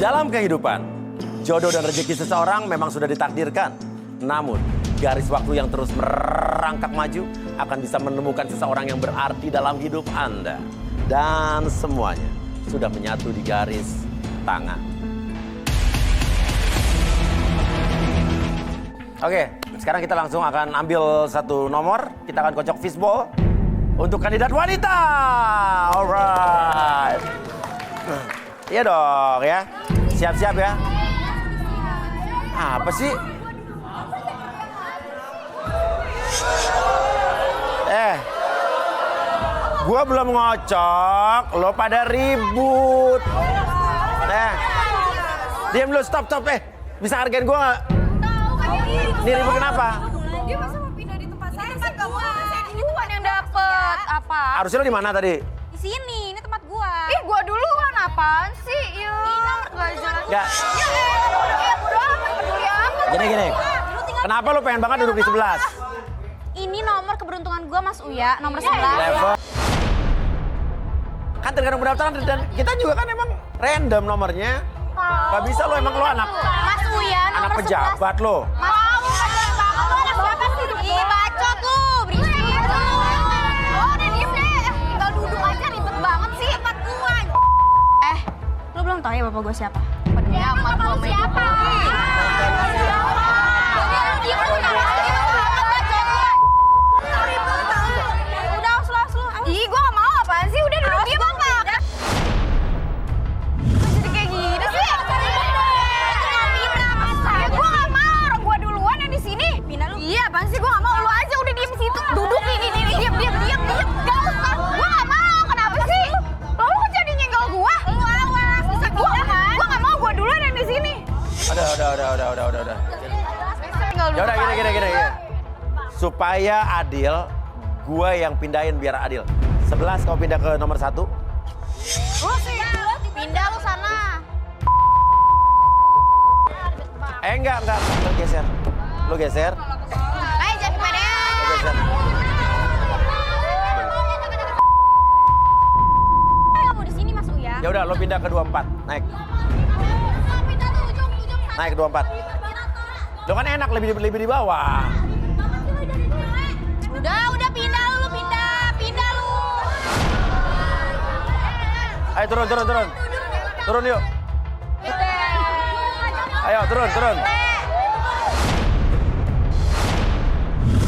Dalam kehidupan, jodoh dan rezeki seseorang memang sudah ditakdirkan. Namun, garis waktu yang terus merangkak maju akan bisa menemukan seseorang yang berarti dalam hidup Anda. Dan semuanya sudah menyatu di garis tangan. Oke, sekarang kita langsung akan ambil satu nomor. Kita akan kocok fishball untuk kandidat wanita. Alright. Iya dong ya. Siap-siap ya. Apa sih? Gua belum ngocok, lo pada ribut. Diam dulu, stop. Bisa hargain gua nggak? Ini ribut kenapa? Dia masa mau pindah di tempat saya? Tempat gua. Ini tuan yang dapet. Apa? Harusnya lo di mana tadi? Di sini, ini tempat gua. Ih, gua duluan, apaan sih? Ini nomor gak jelas. Nggak. Peduli apa? Gini. Kenapa lo pengen banget duduk di 11? Ini nomor keberuntungan gua, Mas Uya, nomor 11. Level. Kan tergantung pendaftaran dan kita juga kan emang random nomornya. Gak bisa lo, emang lo anak Mas Uya, nomor anak pejabat lo. Mas anak siapa sih? Ih, bacot lu, berisik lu. Oh, udah diem deh. Tinggal duduk aja, ribet banget sih. Tempat gua. Lu belum tahu ya bapak gua siapa? Peduli amat gua sama siapa? Udah, slow. Ih, gua gak mau apaan sih? Udah duduk diem apa? Jadi kayak gini sih. Gua gak mau, orang gua duluan yang di sini. Pindah lu. Iya, apaan sih? Gua gak mau, lu aja udah diem situ. Duduk nih, diam. Gak usah. Gua gak mau, kenapa sih? Lu kok jadi nyenggol gua? Lu awas, bisa pindah. Gua gak mau, gua duluan yang di sini. Udah. Ya udah gini. Supaya adil, gue yang pindahin biar adil. 11 kau pindah ke nomor 1. Lu sih, pindah lu sana. Enggak. Lu geser. Jangan kepedean. Lu geser. Kamu di sini Mas Uya. Ya udah, lo pindah ke 24. Naik. Pindah tuh ujung. Naik ke 24. Lo kan enak lebih di bawah. Udah pindah lu. Ayo turun. Turun yuk. Ayo turun.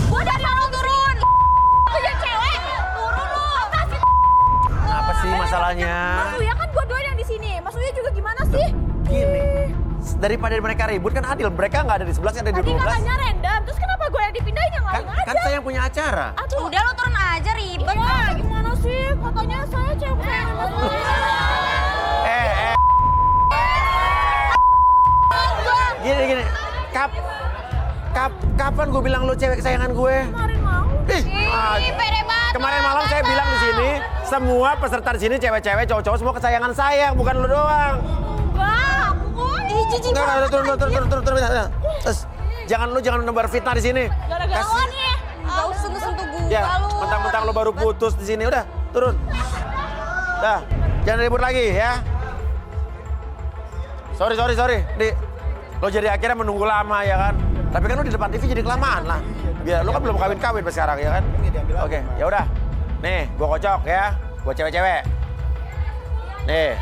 Gua udah mau turun. Lu jadi cewek. Turun lu. Apa sih masalahnya? Mas Uya kan gua doang yang di sini. Mas Uya juga gimana sih? Gini. Daripada mereka ribut kan adil. Mereka nggak ada di 11, ada di 12. Tadi katanya random. Terus kenapa gue yang dipindahin yang lain aja? Kan saya yang punya acara. Aduh, udah lu turun aja ribet. Iya, gimana sih? Katanya saya cewek sayangan Mas Uya. Gini. Kapan gue bilang lo cewek kesayangan gue? Kemarin mau. Ih, pede banget. kemarin malam saya bilang di sini, semua peserta di sini cewek-cewek, cowok-cowok semua kesayangan saya, bukan lo doang. Enggak, ih jijik banget. Turun. Terus, jangan nebar fitnah di sini. Gara-gara nih. Enggak usah sentuh-sentuh gue Ya, lu. mentang-mentang lo baru putus di sini, udah turun. Dah, jangan ribut lagi ya. Sorry. Lo jadi akhirnya menunggu lama ya kan. Tapi kan lo di depan TV jadi kelamaan lah. Biar lo kan belum kawin pas sekarang ya kan. Oke, ya udah. Nih, gua kocok ya. Buat cewek-cewek. Nih.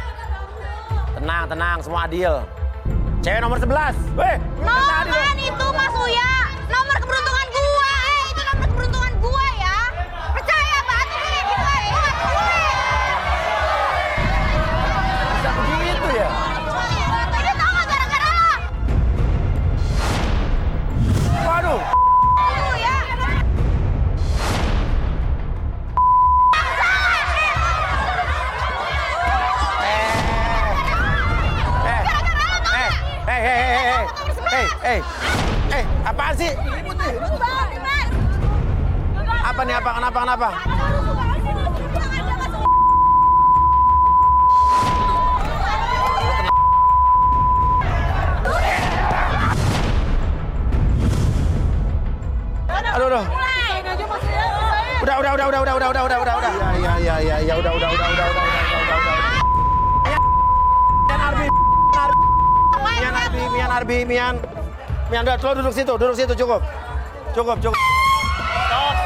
Tenang, semua adil. Cewek nomor 11. Weh, Kan itu Mas Uya. Nomor keberuntungan gua. Itu nomor keberuntungan gua ya. Percaya banget nih gue. bisa begitu ya? Tadi tau gak gara-gara lo? Waduh. Uya. Apaan sih? Apa nih, kenapa? Aduh. Udah. Ya, udah. Arbi, Mian. Mian, udah, lo duduk situ cukup. Cukup.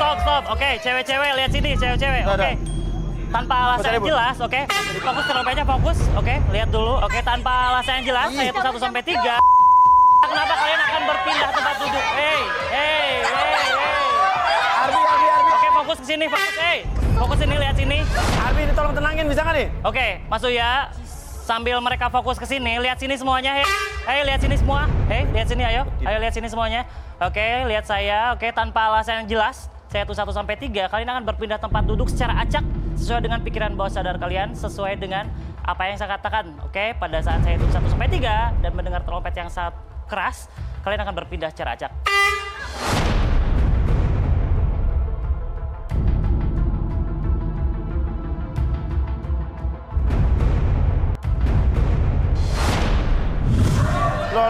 Stop. Oke, cewek-cewek lihat sini, cewek-cewek. Udah, Oke. udah. Tanpa alasan yang jelas, oke. Fokus trompetnya, fokus. Oke, lihat dulu. Oke, tanpa alasan yang jelas, saya hitung 1 sampai 3. Kenapa kalian akan berpindah tempat duduk? Hey. Arbi. Oke, fokus ke sini, fokus. Fokus sini, lihat sini. Arbi, ini tolong tenangin, bisa nggak nih? Oke, Mas Uya, sambil mereka fokus ke sini, lihat sini semuanya. Hei, lihat sini semua. Hei, lihat sini, ayo. Ayo lihat sini semuanya. Oke, lihat saya. Oke, tanpa alasan yang jelas, saya hitung 1 sampai 3. Kalian akan berpindah tempat duduk secara acak sesuai dengan pikiran bawah sadar kalian, sesuai dengan apa yang saya katakan. Oke, pada saat saya hitung 1 sampai 3 dan mendengar trompet yang sangat keras, kalian akan berpindah secara acak. Lo.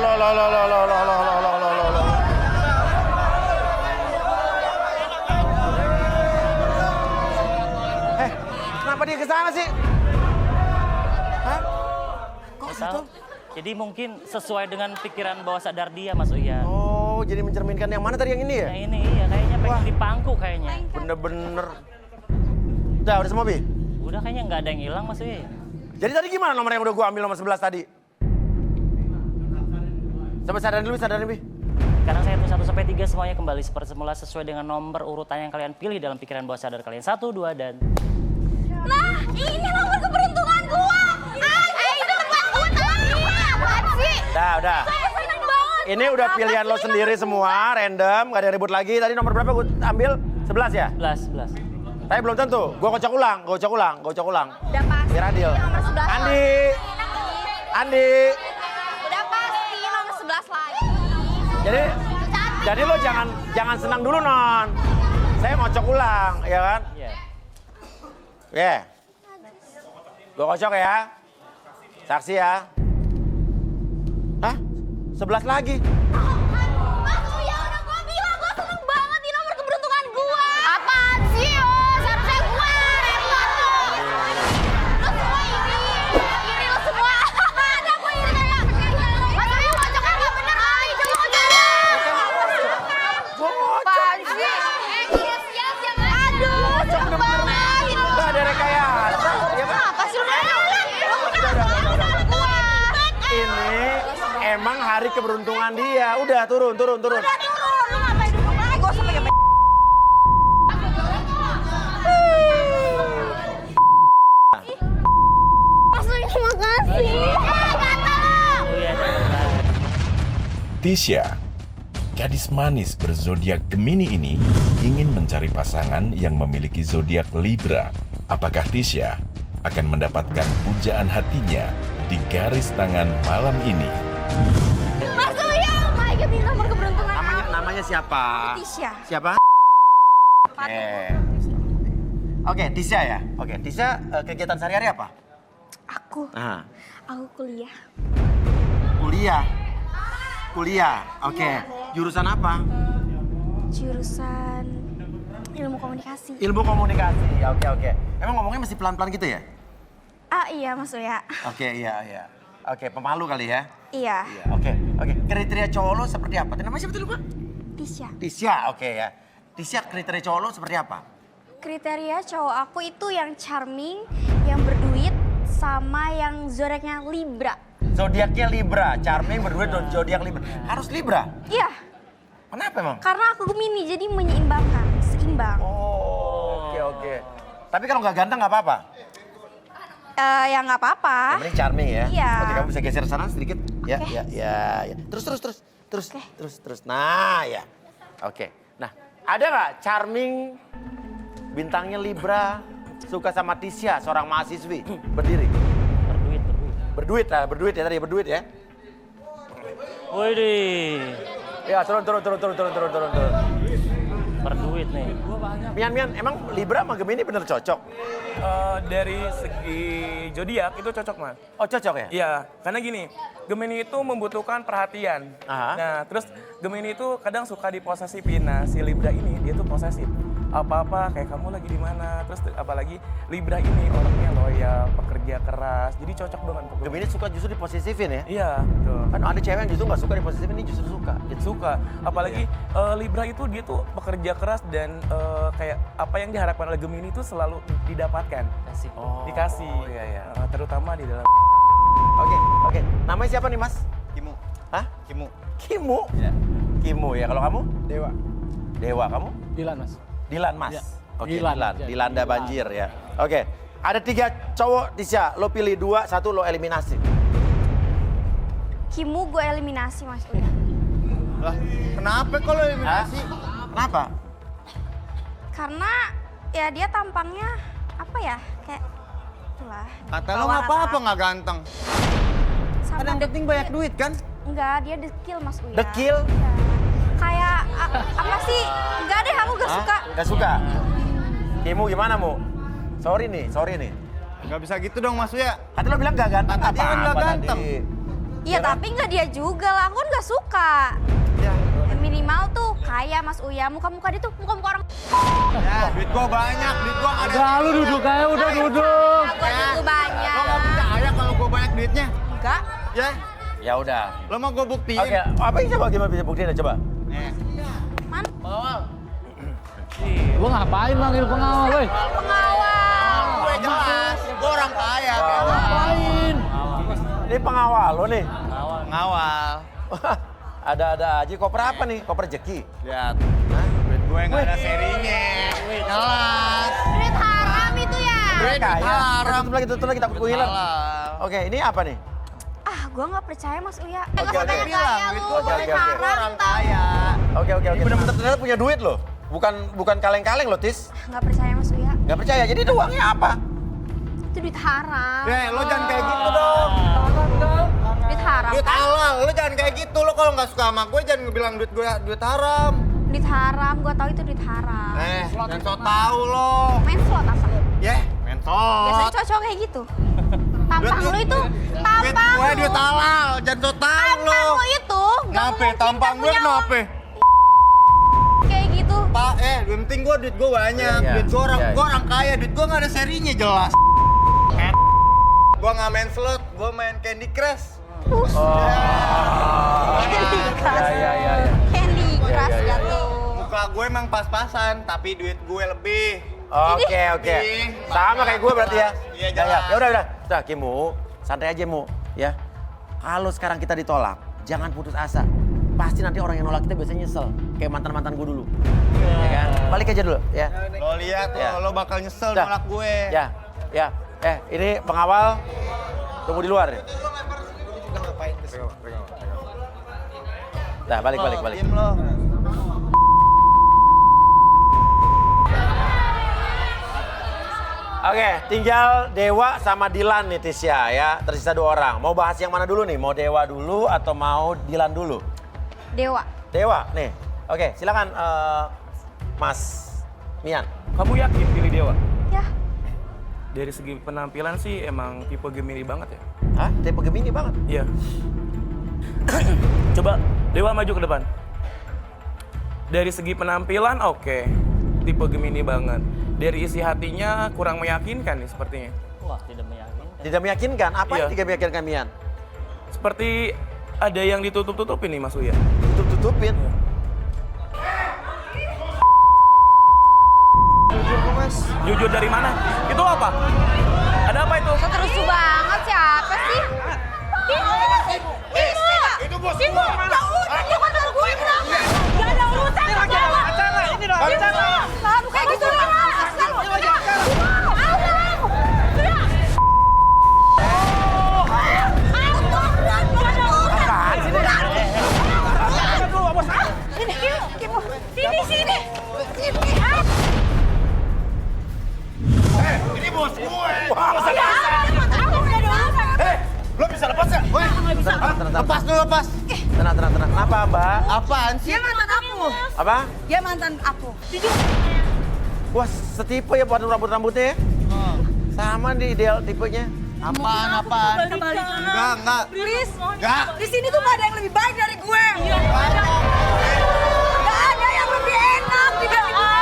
Kenapa dia ke sana sih? Hah? Kok Nggak gitu? tahu. Jadi mungkin sesuai dengan pikiran bawah sadar dia, Mas Uya. Oh, jadi mencerminkan yang mana tadi yang ini ya? Nah ini iya, kayaknya pengen Wah. dipangku kayaknya. Bener-bener. Udah semua, Bi? Udah kayaknya nggak ada yang hilang, Mas Uya. Jadi tadi gimana nomor yang udah gua ambil nomor 11 tadi? Coba sadarin Bi. Sekarang saya hitung 1 sampai 3 semuanya kembali seperti semula sesuai dengan nomor urutan yang kalian pilih dalam pikiran bawah sadar kalian. 1, 2, dan... Nah, ini nomor keberuntungan gua. Itu tempat gua tadi. Apaan sih? Udah. Saya seneng banget. Ini udah pilihan lo sendiri semua, random, gak ada yang ribut lagi. Tadi nomor berapa gua ambil? 11 ya? 11. Tapi belum tentu. Gua kocok ulang. Udah pasti Biar adil. nomor 11. Andi. Udah pasti nomor 11 lagi. Jadi lo jangan senang dulu, Non. Saya ngocok ulang, ya kan? Iya. Gua kocok ya. Saksi ya. Hah? 11 lagi. Mas Uya udah gua bilang gua seneng banget di nomor keberuntungan gua. Apaan sih, yo? Seharusnya gua repot tuh. Lo semua iri lo semua. Ada gua iri kayak. Mas Uya ngocoknya nggak bener kali. Coba ngocok. Gua ngocok. Apaan sih? Siap. Aduh, seneng banget. Gak ada rekayasa. Ya kan? Apa sih udah? Ini emang hari keberuntungan dia. Udah turun. Lu ngapain duduk lagi? Gua sampai ke Terima kasih. Uya, jangan. Tisha, gadis manis berzodiak Gemini ini ingin mencari pasangan yang memiliki zodiak Libra. Apakah Tisha akan mendapatkan pujaan hatinya di garis tangan malam ini? Mas Uya, my God, ini nomor keberuntungan aku. Namanya siapa? Tisha. Siapa? Oke, Tisha ya. Oke, Tisha kegiatan sehari-hari apa? Aku kuliah. Kuliah. Oke. Jurusan apa? Jurusan ilmu komunikasi. Ilmu komunikasi. Oke. Emang ngomongnya mesti pelan-pelan gitu ya? Iya Mas Uya. Oke, iya. Oke, pemalu kali ya? Iya. Oke. Kriteria cowok lo seperti apa? Namanya siapa tadi lupa? Tisha, oke ya. Tisha, kriteria cowok lo seperti apa? Kriteria cowok aku itu yang charming, yang berduit, sama yang zodiaknya Libra. Zodiaknya Libra, charming, berduit, zodiak Libra. Harus Libra? Iya, Kenapa emang? karena aku Gemini jadi menyeimbangkan, seimbang. Oh, oke. Tapi kalau nggak ganteng nggak apa-apa? Ya nggak apa-apa. Yang penting charming ya? Iya. Oke, kamu bisa geser sana sedikit. Ya. Terus. Nah, ya. Oke. Nah, ada nggak charming, bintangnya Libra, suka sama Tisha, seorang mahasiswi, berdiri? Berduit ya tadi, berduit ya. Widih, Ya, turun. berduit nih. Mian, emang Libra sama Gemini bener cocok? Dari segi zodiak itu cocok, Mas. Oh, cocok ya? Iya, karena gini, Gemini itu membutuhkan perhatian. Aha. Nah, terus Gemini itu kadang suka diposesifin. Nah, si Libra ini dia tuh posesif. apa-apa kayak kamu lagi di mana. Terus apalagi Libra ini orangnya loyal, pekerja keras, jadi cocok banget untuk Gemini suka justru diposesifin ya? Iya, betul. Kan ada cewek yang justru nggak suka diposesifin, ini justru suka. Suka, apalagi Libra itu dia tuh pekerja keras dan kayak apa yang diharapkan oleh Gemini itu selalu didapatkan. Dikasih. Iya, iya. Terutama di dalam. Oke. Namanya siapa nih Mas? Kimu. Hah? Kimu. Kimu? Ya. Kimu ya. Kalau kamu? Dewa. Dewa. Kamu? Dilan, Mas. Dilan Mas. Ya. Oke, Dilan. Dilan. Ya. Dilanda Dilan. banjir ya. Oke. Ada 3 cowok Tisha. Lo pilih 2, 1 lo eliminasi. Kimu gue eliminasi Mas Uya. Lah, kenapa kalau eliminasi? Kenapa? Karena ya dia tampangnya apa ya kayak itulah. Kata lo nggak apa-apa nggak ganteng. Sama Ada yang penting banyak duit kan? Enggak, dia dekil Mas Uya. Dekil? Iya. Kayak apa sih? Enggak deh, aku gak suka. Gak suka? Kimu gimana Mu? Sorry nih. Nggak bisa gitu dong Mas Uya. Tadi lo bilang gak ganteng. Kata dia kan nggak Apa-apa ganteng. tadi? Iya, tapi enggak dia juga lah. Aku kan gak suka. Ya. Minimal tuh kaya Mas Uya. Muka-muka dia tuh muka-muka orang. Ya, duit gua banyak, duit gua nggak ada. Udah, lu duduk aja, udah duduk. Aku duit banyak. Lo nggak percaya kalau gua banyak duitnya? Enggak. Ya, Ya udah. lo mau gua buktiin. Oke, apa yang gimana bisa buktiin coba? Nih. Man, Lu ngapain manggil pengawal, woi? pengawal. Gue jelas, gua orang kaya. Ngapain? Ini pengawal lo nih. Ngawal. Ada-ada aja. Koper apa nih? Koper rezeki. Lihat. Duit gue nggak ada serinya. Jelas. Duit haram itu ya. Duit haram. Tutup lagi takut gue hilang. Halal. Oke, ini apa nih? Ah, gua nggak percaya Mas Uya. Oke, Nggak oke. kaya Bilang, lu. duit gua Duit banyak. haram Gua orang tau. kaya. Oke. Ini bener-bener ternyata punya duit loh. Bukan kaleng-kaleng loh, Tis. Nggak percaya Mas Uya. Gak percaya. Jadi itu uangnya apa? Itu duit haram. Lo jangan kayak gitu dong. Duit haram Duit kan? halal, lo jangan kayak gitu. Lo kalau nggak suka sama gue jangan bilang duit gue duit haram. Duit haram, gua tahu itu duit haram. Jangan so tau lo. Main slot apa? Mentor. Biasanya cocok kayak gitu. Tampang lu itu, Duit tampang gue lu. duit halal, jangan so tau Tampang lo. lu itu. nggak Ngapain? memungkinkan Tampang gue punya kenapa? kayak gitu. Pak, yang penting gue duit gue banyak. Iya, iya. Duit gue Iya, iya. orang kaya, duit gue nggak ada serinya jelas. Gue nggak main slot, gue main Candy Crush. Candy Crush. Ya. Candy Crush iya. gitu. Muka gue emang pas-pasan, tapi duit gue lebih. Oke. Ini. Sama kayak gue berarti ya. Iya, jelas. Ya udah. Udah, Kimu. Santai aja, Mu. Ya. Kalau sekarang kita ditolak, jangan putus asa. Pasti nanti orang yang nolak kita biasanya nyesel. Kayak mantan-mantan gue dulu. Ya kan? Balik aja dulu, ya. Lo lihat Ya. lo bakal nyesel Udah. nolak gue. Ya. Ini pengawal. Tunggu di luar. Nah, balik. Diem lo. Oke, tinggal Dewa sama Dilan nih Tisha ya. Tersisa 2 orang. Mau bahas yang mana dulu nih? Mau Dewa dulu atau mau Dilan dulu? Dewa. Dewa, nih. Oke, silakan Mas Mian. Kamu yakin pilih Dewa? Ya. Dari segi penampilan sih emang tipe Gemini banget ya. Hah? Tipe Gemini banget? Iya. Coba Dewa maju ke depan. Dari segi penampilan oke. Tipe Gemini banget. Dari isi hatinya kurang meyakinkan nih sepertinya. Wah, tidak meyakinkan. Tidak meyakinkan? Apa yang Iya. tidak meyakinkan Mian? Seperti ada yang ditutup-tutupin nih Mas Uya. Tutup-tutupin. Jujur dari mana? Itu apa? Ada apa itu? Terus banget siapa sih? Itu bos Dia motor gue kenapa? Gak ada urusan sama gue. Ini dong, acara. Kayak gitu lah. Sini. Ini bos gue. Lo bisa lepas ya? Woi, Lepas dulu, lepas. Tenang. Kenapa, Mbak? Apaan sih? Dia mantan aku. Apa? Dia mantan aku. Wah, setipe ya buat rambut-rambutnya ya? Sama nih ideal tipenya. Apaan? Kembali. Enggak. Please. Enggak. Di sini tuh gak ada yang lebih baik dari gue. Gak ada yang lebih enak dibanding gue.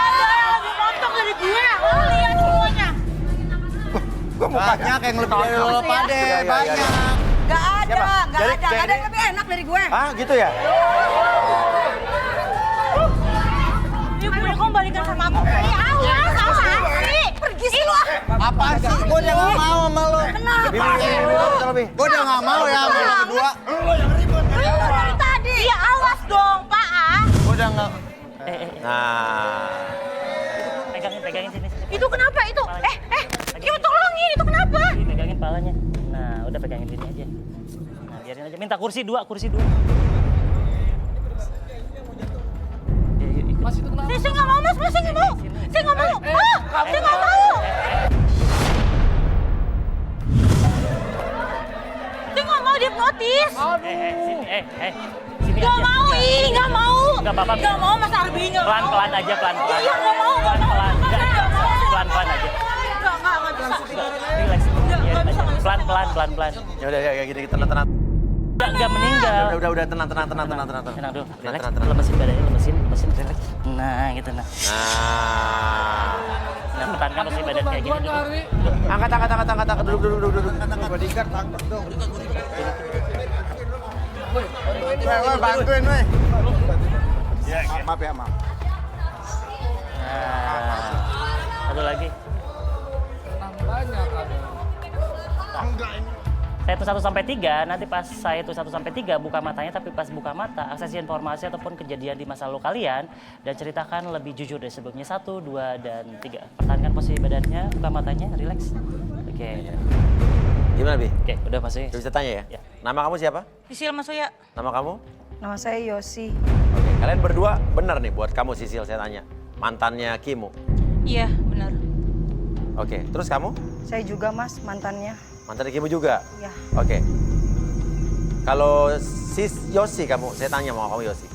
kok mukanya? Banyak yang lebih dari lo pade, Iya, iya, banyak. iya. Gak ada, Siapa? gak Jadi- ada. Gak ada yang lebih enak dari gue. Ah, gitu ya? Yuk, kamu balikan sama aku. Awas, sih. Pergi sih lu. Apaan sih? Gue udah gak mau sama lo. Kenapa? Gue udah gak mau ya sama lo berdua. Lu dari tadi. Ya awas dong, Pak. Gue udah gak... Nah, Pegangin sini. Itu kenapa itu? Yuk tolongin, itu kenapa? Pegangin palanya. Nah, udah pegangin sini aja. Nah, biarin aja. Minta kursi dua. Mas itu kenapa? Saya nggak mau, Mas. Saya nggak mau. Saya nggak mau. Saya nggak mau. Saya nggak mau dihipnotis. Sini. Sini Nggak aja. mau, nggak mau. Nggak apa-apa. Nggak mau, Mas Arbi. Nggak mau. Pelan-pelan aja, pelan-pelan. Iya, nggak mau. Pelan-pelan. Nggak mau. Pelan-pelan aja. Nggak bisa. Relax. Biarin bisa, aja. nggak bisa. Pelan-pelan. ya udah ya gini tenang. Nggak meninggal. Udah tenang. Tenang dulu. Relax. Tenang. Lemesin badannya, lemesin. Relax. Nah, gitu nah. Nah, Nah, pertahankan posisi badan kayak gini dulu. angkat, duduk. Bodyguard tangkap dong. Woi, bantuin woi. Maaf ya, maaf. Nah, satu lagi. Saya itu 1 sampai 3, nanti pas saya itu 1 sampai 3 buka matanya, tapi pas buka mata akses informasi ataupun kejadian di masa lalu kalian dan ceritakan lebih jujur dari sebelumnya. 1, 2, dan 3. Pertahankan posisi badannya, buka matanya, relax. Oke. Gimana, Bi? Oke, udah masih. Bisa tanya ya? Ya. Nama kamu siapa? Sisil Mas Uya. Nama kamu? Nama saya Yosi. Oke, kalian berdua benar nih buat kamu Sisil saya tanya. Mantannya Kimu. Iya, benar. Oke, terus kamu? Saya juga Mas, mantannya. Mantannya Kimu juga? Ya. Oke. Kalau Yosi kamu, saya tanya mau kamu Yosi.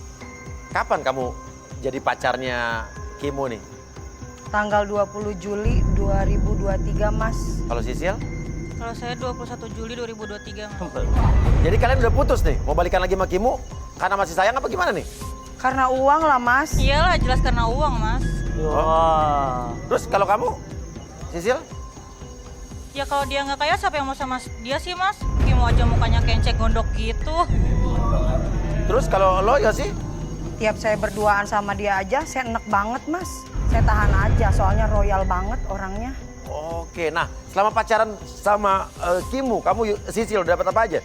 Kapan kamu jadi pacarnya Kimu nih? Tanggal 20 Juli 2023 Mas. Kalau Sisil? Kalau saya 21 Juli 2023, Mas. Jadi kalian udah putus nih? Mau balikan lagi sama Kimu? Karena masih sayang apa gimana nih? Karena uang lah Mas. Iyalah, jelas karena uang, Mas. Wah. Terus kalau kamu? Sisil? Ya kalau dia nggak kaya, siapa yang mau sama dia sih, Mas? Gimana aja mukanya kenceng gondok gitu. Terus kalau lo Yosi? Tiap saya berduaan sama dia aja, saya enek banget Mas. Saya tahan aja, soalnya royal banget orangnya. Oke, nah selama pacaran sama Kimu, kamu Sisil dapat apa aja?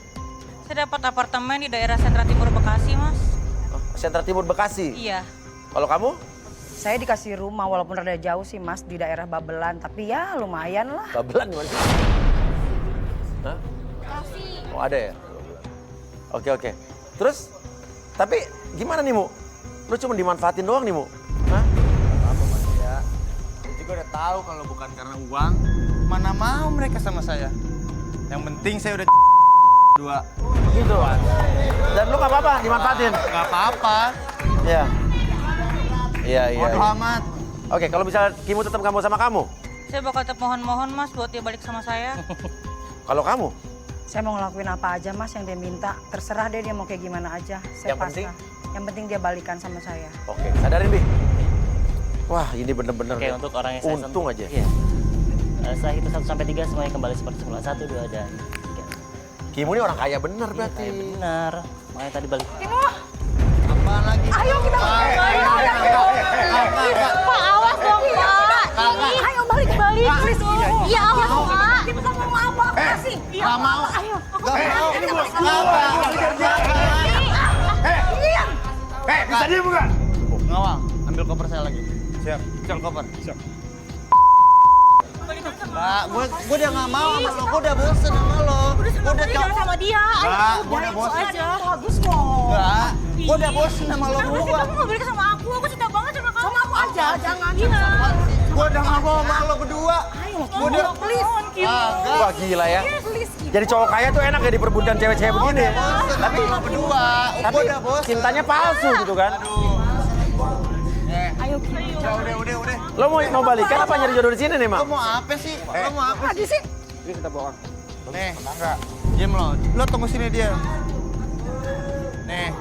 Saya dapat apartemen di daerah Sentra Timur Bekasi, Mas. Sentra Timur Bekasi. Iya. Kalau kamu? Saya dikasih rumah walaupun rada jauh sih Mas, di daerah Babelan. Tapi ya lumayan lah. Babelan gimana sih? Hah? Oh ada ya? Oke. Terus, tapi gimana nih Mu? Lu cuma dimanfaatin doang nih Mu? Hah? Apa Mas ya? Saya juga udah tahu kalau bukan karena uang, mana mau mereka sama saya. Yang penting saya udah dua. Gitu. Dan lu gak apa-apa dimanfaatin? Gak apa-apa. Iya. Iya. Bodoh amat. Oke, kalau misalnya Kimu tetap kamu sama kamu, Saya bakal tetap mohon-mohon, Mas, buat dia balik sama saya. kalau kamu? Saya mau ngelakuin apa aja Mas yang dia minta. Terserah deh dia mau kayak gimana aja. Saya Yang penting? pasrah. Yang penting dia balikan sama saya. Oke, sadarin Bi. Wah, ini bener-bener. Oke, untuk orang yang saya untung aja. Iya. Saya hitung 1 sampai 3 semuanya kembali seperti semula. 1, 2, dan 3. Kimu ini orang kaya bener berarti. Iya, benar. Makanya tadi balik. Apaan lagi? Ayo kita Pak, awas dong, Pak. Ayo balik. Please. Iya, awas, Pak. Kita mau apa? Kasih. Gak mau. Ayo. Gak mau. Ini bos. Bisa diem bukan? Ngawang, ambil koper saya lagi. Siap. Ambil koper. Siap. Mbak, gue udah gak mau sama lo, gue udah bosen sama lo. Gue udah Jangan sama dia. Mbak, gue udah bosen. aja. Bagus kok. Enggak, gue udah bosen sama lo Kenapa sih berdua. kamu nggak balik sama aku? Aku cinta banget sama kamu. Sama aku aja, jangan. Iya. Gue udah gak mau sama lo berdua. Gue udah Please. enggak. Wah gila ya. Jadi cowok kaya tuh enak ya diperbutkan cewek-cewek begini ya. Bosen Tapi sama lo berdua. tapi Gue udah bosen. cintanya palsu gitu kan. Ayo, udah. Lo mau balikan apa nyari jodoh di sini nih, Lo Mak? mau apa sih? Lo mau apa sih? sih? Nih, diam lo. Lo tunggu sini dia. Nih,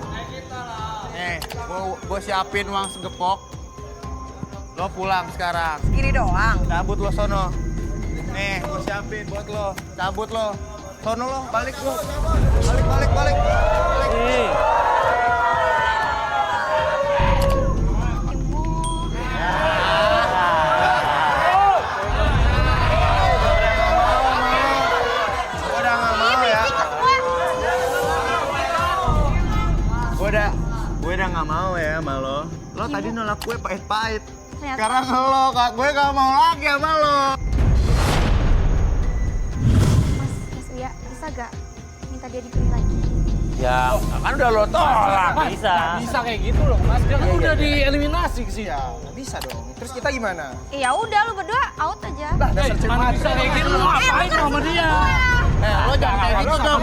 gue siapin uang segepok. Lo pulang sekarang. Kiri doang. Cabut lo sono. Nih, gue siapin buat lo. Cabut lo. Sono lo, balik lo. Balik. Gue udah nggak mau ya sama lo. Lo tadi nolak gue pahit-pahit. Sekarang lo, kak gue nggak mau lagi sama lo. Mas Uya, bisa gak minta dia dipilih lagi? Ya, kan udah lo tolak. Bisa. Bisa kayak gitu loh, Mas. Dia kan udah dieliminasi ke sini. Ya, nggak bisa dong. Terus kita gimana? Ya udah, lu berdua out aja. Dasar Mana bisa kayak gitu, lu ngapain sama dia? Lo jangan kayak gitu dong.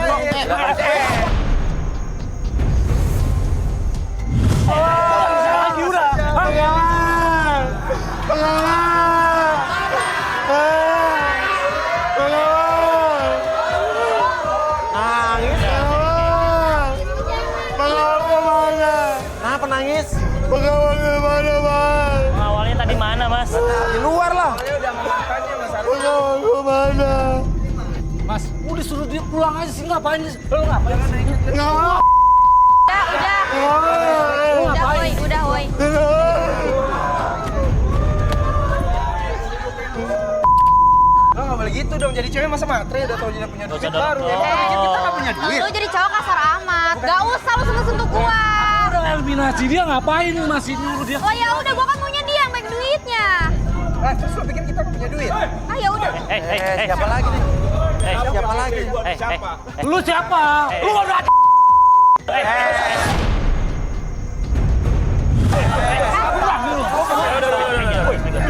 Kenapa nangis? Awalnya tadi mana, Mas? Di luar lah. Mas, udah suruh dia pulang aja sih, ngapain sih? Lu ngapain sih? Udah, woi. Lo nggak boleh gitu dong, jadi cewek masa matre udah tau dia punya duit baru. dong. Emang pikir kita nggak punya duit? Lu jadi cowok kasar amat. Gak usah lu sentuh-sentuh gua. Udah eliminasi dia, ngapain lu masih nyuruh dia? Oh ya udah, gua kan maunya dia yang baik duitnya. Terus lo pikir kita nggak punya duit? Ah ya udah. Siapa lagi nih? Siapa lagi? Lu siapa? Lu udah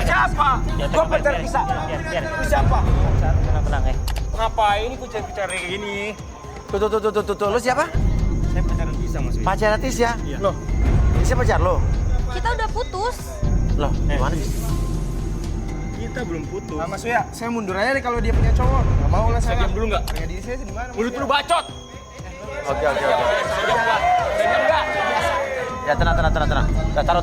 Siapa? Gua pacar bisa. Siapa? Tenang, Ngapain ikut cewek-cewek kayak gini? Tuh. Lu siapa? Saya pacaran bisa mas. Pacar Tisya? Loh, Tisya pacar lo? Kita udah putus. Loh, gimana sih? Kita belum putus. Mas Uya, saya mundur aja deh kalau dia punya cowok. Gak mau lah saya. Diam dulu nggak? Harga diri saya di mana? Mulut lu bacot. Oke. Ya tenang. Ya, taruh.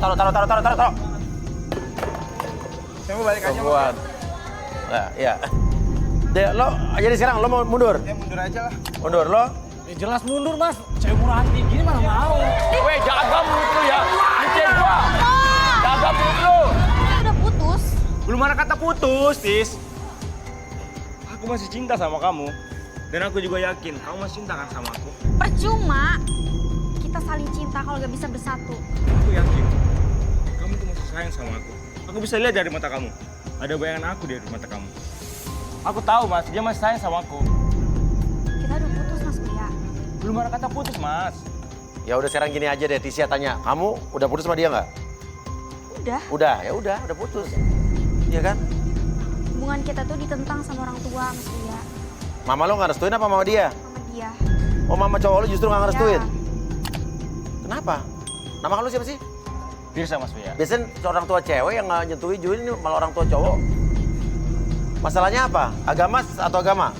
Saya mau balik aja. Buat. Ya. Dek, lo jadi sekarang lo mau mundur? Ya mundur aja lah. Mundur lo? Ya jelas mundur, Mas. Cewek murah hati gini mana mau. Weh, jaga mulut lu ya. Licin gua. Jaga mulut lu. Kita udah putus. Belum ada kata putus, Tis. Aku masih cinta sama kamu. Dan aku juga yakin kamu masih cinta kan sama aku. Percuma kita saling cinta kalau gak bisa bersatu. Aku yakin kamu tuh masih sayang sama aku. Aku bisa lihat dari mata kamu. Ada bayangan aku di mata kamu. Aku tahu, Mas, dia masih sayang sama aku. Kita udah putus, Mas Uya. Belum ada kata putus, Mas. Ya udah sekarang gini aja deh, Tisya tanya. Kamu udah putus sama dia nggak? Udah. Udah putus. Iya kan? Hubungan kita tuh ditentang sama orang tua, Mas Uya. Mama lo nggak restuin apa mama dia? Sama dia. Oh, mama cowok lo justru nggak ngerestuin? Ya. Kenapa? Nama lo siapa sih? Firsa, Mas Uya. Biasanya orang tua cewek yang nggak nyentuhin Juin, ini malah orang tua cowok. Masalahnya apa? Agama atau agama?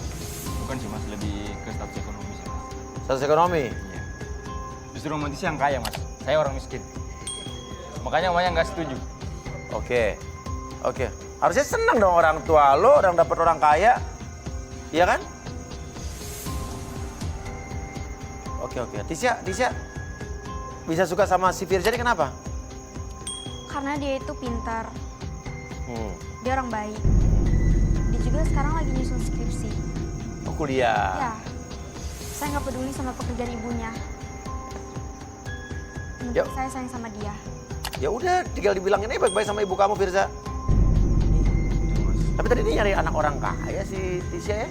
Bukan sih, Mas, lebih ke status ekonomi sih, Mas. Status ekonomi? Iya. Justru romantisnya yang kaya, Mas. Saya orang miskin. Makanya mamanya nggak setuju. Oke. Harusnya senang dong orang tua lo, orang dapat orang kaya. Iya kan? Oke. Tisya bisa suka sama si Firza ini kenapa? Karena dia itu pintar. Dia orang baik. Hmm. Dia juga sekarang lagi nyusun skripsi. Oh, kuliah. Ya. Saya nggak peduli sama pekerjaan ibunya. Yang Yuk. penting saya sayang sama dia. Ya udah, tinggal dibilangin aja baik-baik sama ibu kamu, Firza. Tapi tadi dia nyari anak orang kaya si Tisya ya?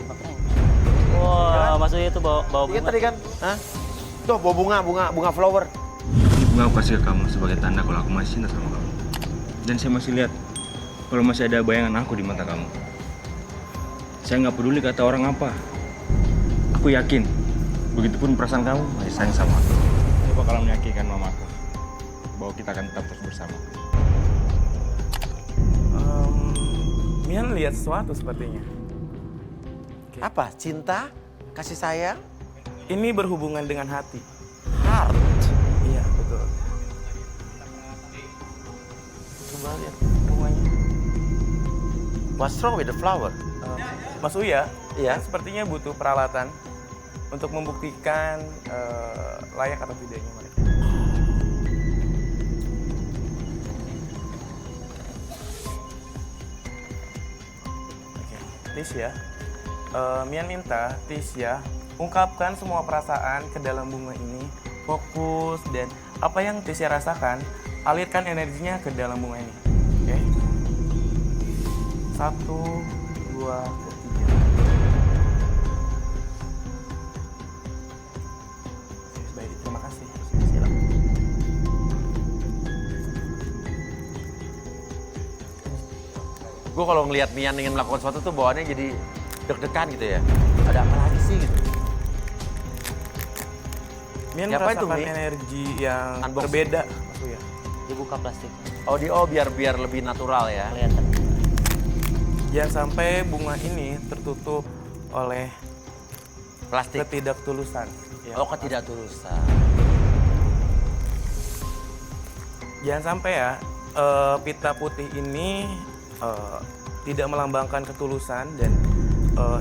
Wah, Mas Uya itu bawa Iya bunga. tadi kan? Hah? Tuh, bawa bunga flower. Ini bunga aku kasih ke kamu sebagai tanda kalau aku masih cinta sama kamu. Dan saya masih lihat kalau masih ada bayangan aku di mata kamu. Saya nggak peduli kata orang apa. Aku yakin, begitupun perasaan kamu masih sayang sama aku. Saya bakalan meyakinkan mamaku bahwa kita akan tetap terus bersama. Mian lihat sesuatu sepertinya. Apa? Cinta? Kasih sayang? Ini berhubungan dengan hati. Heart? Iya, betul. Coba lihat bunganya. What's wrong with the flower? Mas Uya, Iya. sepertinya butuh peralatan untuk membuktikan layak atau tidaknya mereka. Oke, Tisya, Mian minta Tisya ungkapkan semua perasaan ke dalam bunga ini, fokus dan apa yang Tisya rasakan, alirkan energinya ke dalam bunga ini. Oke? 1, 2, 3. Baik, terima kasih. Silakan. Gue kalau ngelihat Mian ingin melakukan sesuatu tuh bawaannya jadi deg-degan gitu ya. Ada apa lagi sih gitu. Mian Siapa itu, merasakan Mi? energi yang Unboxing. berbeda, Mas Uya. Dibuka plastik, Biar lebih natural ya. kelihatan. Jangan sampai bunga ini tertutup oleh Plastik. ketidaktulusan. Ya. Oh, ketidaktulusan. Jangan sampai ya, pita putih ini tidak melambangkan ketulusan dan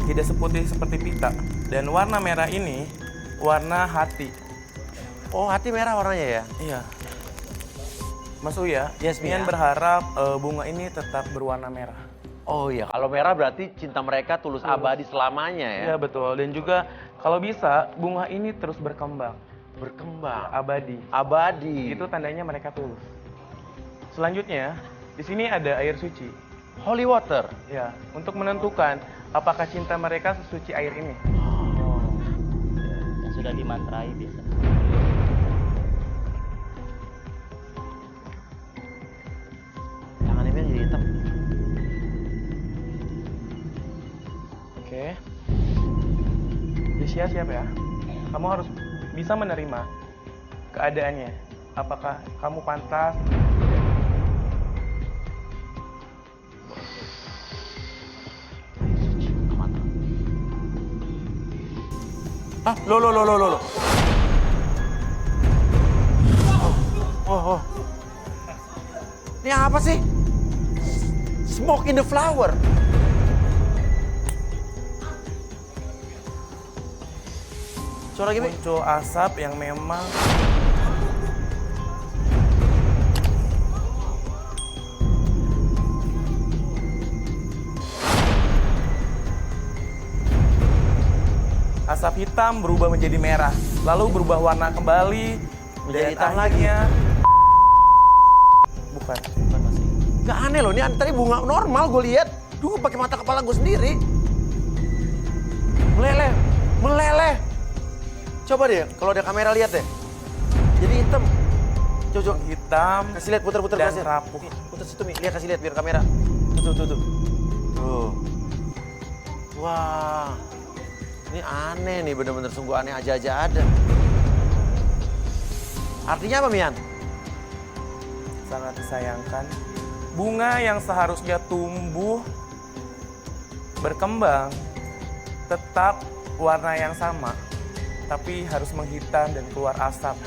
tidak seputih seperti pita. Dan warna merah ini warna hati. Oh, hati merah warnanya ya? Iya. Mas Uya, Yes, Mian Mia. berharap bunga ini tetap berwarna merah. Oh iya, kalau merah berarti cinta mereka tulus abadi selamanya ya? Iya betul, dan juga kalau bisa bunga ini terus berkembang, Berkembang. abadi. Abadi. Itu tandanya mereka tulus. Selanjutnya, di sini ada air suci. Holy water. Ya, untuk menentukan apakah cinta mereka sesuci air ini. Yang sudah dimantrai biasa. Tangannya Mian jadi hitam. Oke. Tisya siap ya? Kamu harus bisa menerima keadaannya. Apakah kamu pantas? Ah, lo. Oh. Ini apa sih? Smoke in the flower. Suara gini. Muncul asap yang memang asap hitam berubah menjadi merah, lalu berubah warna kembali Menjadi dan hitam lagi. akhirnya bukan masih. Gak aneh loh, ini tadi bunga normal gue lihat. Duh, pakai mata kepala gue sendiri. Meleleh. Coba deh, kalau ada kamera lihat deh. Jadi hitam. Coba. Hitam Kasih lihat putar-putar dan kasih. rapuh. Putar situ Mi, lihat kasih lihat biar kamera. Tuh. Tuh. Wah. Ini aneh nih, bener-bener sungguh aneh aja ada. Artinya apa Mian? Sangat disayangkan. Bunga yang seharusnya tumbuh, berkembang, tetap warna yang sama, tapi harus menghitam dan keluar asap.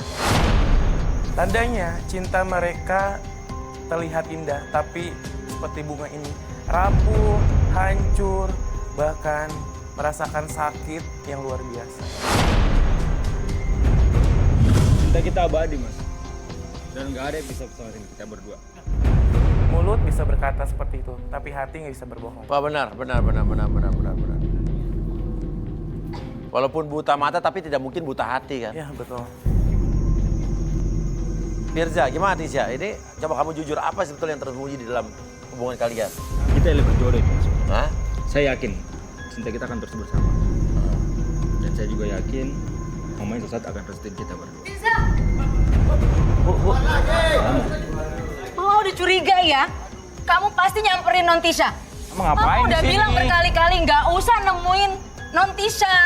Tandanya cinta mereka terlihat indah, tapi seperti bunga ini, rapuh, hancur, bahkan merasakan sakit yang luar biasa. Cinta kita abadi, Mas. Dan nggak ada yang bisa bersamain kita berdua. Mulut bisa berkata seperti itu, tapi hati nggak bisa berbohong. Wah benar. Walaupun buta mata tapi tidak mungkin buta hati kan? Ya betul. Firza, gimana Tisya? Ini coba kamu jujur, apa sebetulnya yang tersembunyi di dalam hubungan kalian? Kita yang berjodoh itu, Mas. Hah? Saya yakin cinta kita akan terus bersama. Dan saya juga yakin Mama yang saat akan restuin kita berdua. Mama udah curiga ya. Kamu pasti nyamperin Non Tisha. Emang ngapain Mama udah di sini? bilang berkali-kali nggak usah nemuin Non Tisha.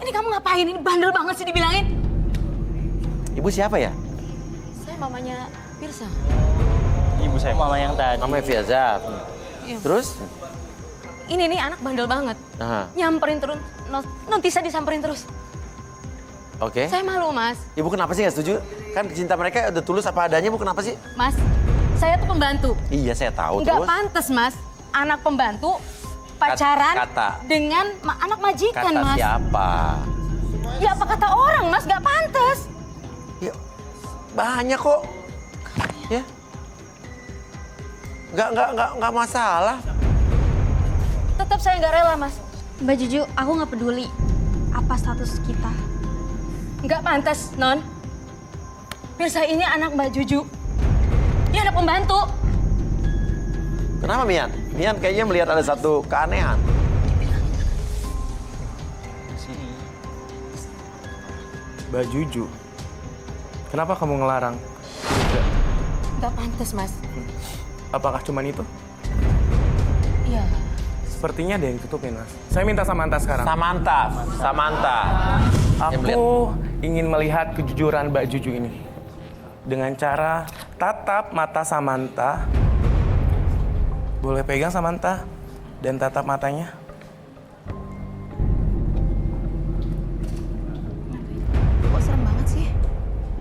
Ini kamu ngapain? Ini bandel banget sih dibilangin. Ibu siapa ya? Saya mamanya Pirsa. Ibu saya. Mama yang tadi. Namanya Firza. Iya. Terus? Ini nih anak bandel banget. Aha. Nyamperin terus, Non Tisha disamperin terus. Oke. Saya malu, Mas. Ibu kenapa sih nggak setuju? Kan cinta mereka udah tulus apa adanya, Bu. Kenapa sih? Mas, saya tuh pembantu. Iya, saya tahu Nggak terus. pantas, Mas. anak pembantu pacaran dengan anak majikan, Kata Mas. siapa? Ya apa kata orang, Mas? Gak pantas. Ya, banyak kok. Ya. Nggak masalah. Tetap saya nggak rela, Mas. Mbak Juju, aku nggak peduli apa status kita. Nggak pantas, Non. Firsa ini anak Mbak Juju. Dia anak pembantu. Kenapa, Mian? Mian kayaknya melihat ada satu keanehan. Mbak Juju, kenapa kamu ngelarang? Nggak pantas, Mas. Apakah cuman itu? Iya. Sepertinya ada yang tutupin, Mas. Saya minta Samantha sekarang. Samantha. Aku ingin melihat kejujuran Mbak Juju ini. Dengan cara tatap mata Samantha. Boleh pegang Samantha dan tatap matanya. Kok serem banget sih?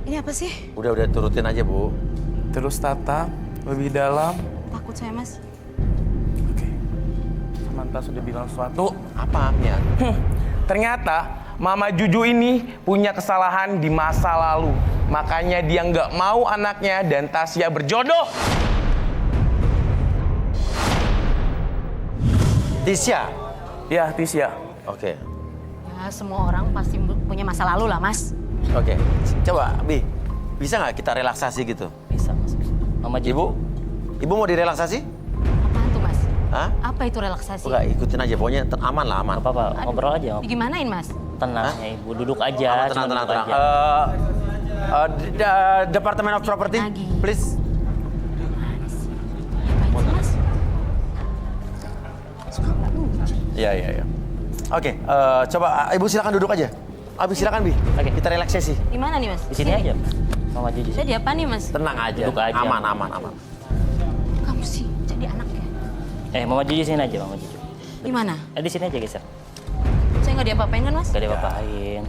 Ini apa sih? Udah turutin aja, Bu. Terus tatap lebih dalam. Takut saya, Mas. Oke. Samantha sudah bilang sesuatu. Apa, Mian? Ternyata Mama Juju ini punya kesalahan di masa lalu. Makanya dia nggak mau anaknya dan Tasya berjodoh. Tisya? Ya, Tisya. Oke. Ya, semua orang pasti punya masa lalu lah, Mas. Oke. Coba, Bi. Bisa nggak kita relaksasi gitu? Bisa, Mas. Mama Juju. Ibu mau direlaksasi? Apaan tuh, Mas? Hah? Apa itu relaksasi? Enggak, ikutin aja. Pokoknya aman lah, aman. Gak apa-apa, ngobrol aja. Digimanain, Mas? Tenang ya Ibu, duduk aja. Aman, cuma tenang. duduk aja. Departemen of Property, Lagi. please. Ngapain sih, Mas? Iya. Oke, coba Ibu silakan duduk aja. Abi silakan, Bi. Oke. Kita relaksasi. Di mana nih, Mas? Di sini aja, Mama Juju. Saya di apa nih, Mas? Tenang aja. Duduk aja. Aman. Kamu sih jadi anak ya? Mama Juju sini aja, Mama Juju. Di mana? Di sini aja geser. Saya nggak diapa-apain kan, Mas? Gak diapa-apain.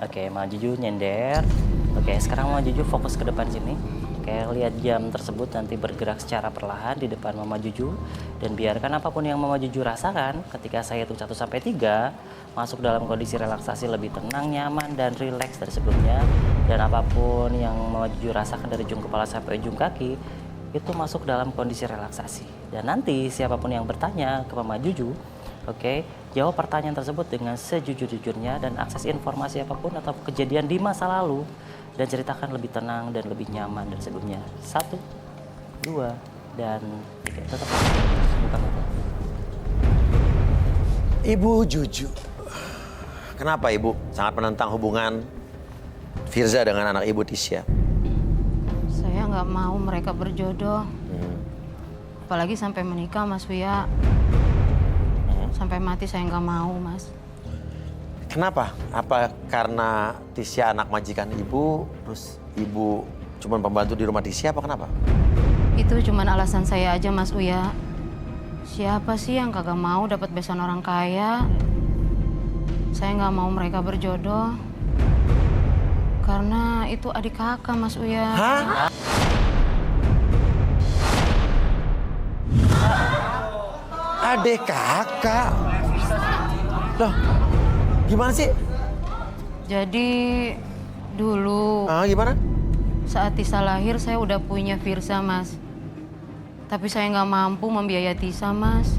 Oke, Mama Juju nyender. Oke, sekarang Mama Juju fokus ke depan sini. Oke, lihat jam tersebut nanti bergerak secara perlahan di depan Mama Juju. Dan biarkan apapun yang Mama Juju rasakan ketika saya hitung 1 sampai 3, masuk dalam kondisi relaksasi lebih tenang, nyaman, dan rileks dari sebelumnya. Dan apapun yang Mama Juju rasakan dari ujung kepala sampai ujung kaki, itu masuk dalam kondisi relaksasi. Dan nanti siapapun yang bertanya ke Mama Juju, oke, jawab pertanyaan tersebut dengan sejujur-jujurnya dan akses informasi apapun atau kejadian di masa lalu dan ceritakan lebih tenang dan lebih nyaman dari sebelumnya. 1, 2, dan 3. Tetap buka mata. Ibu Juju. Kenapa Ibu sangat menentang hubungan Firza dengan anak Ibu Tisya? Saya nggak mau mereka berjodoh. Apalagi sampai menikah, Mas Wia. Sampai mati saya nggak mau, Mas. Kenapa? Apa karena Tisya anak majikan Ibu, terus Ibu cuma pembantu di rumah Tisya, apa kenapa? Itu cuman alasan saya aja, Mas Uya. Siapa sih yang kagak mau dapat besan orang kaya? Saya nggak mau mereka berjodoh. Karena itu adik kakak, Mas Uya. Hah? Adik kakak? Loh, gimana sih? Jadi dulu Gimana? saat Tisa lahir saya udah punya Firsa, Mas. Tapi saya nggak mampu membiayai Tisa, Mas.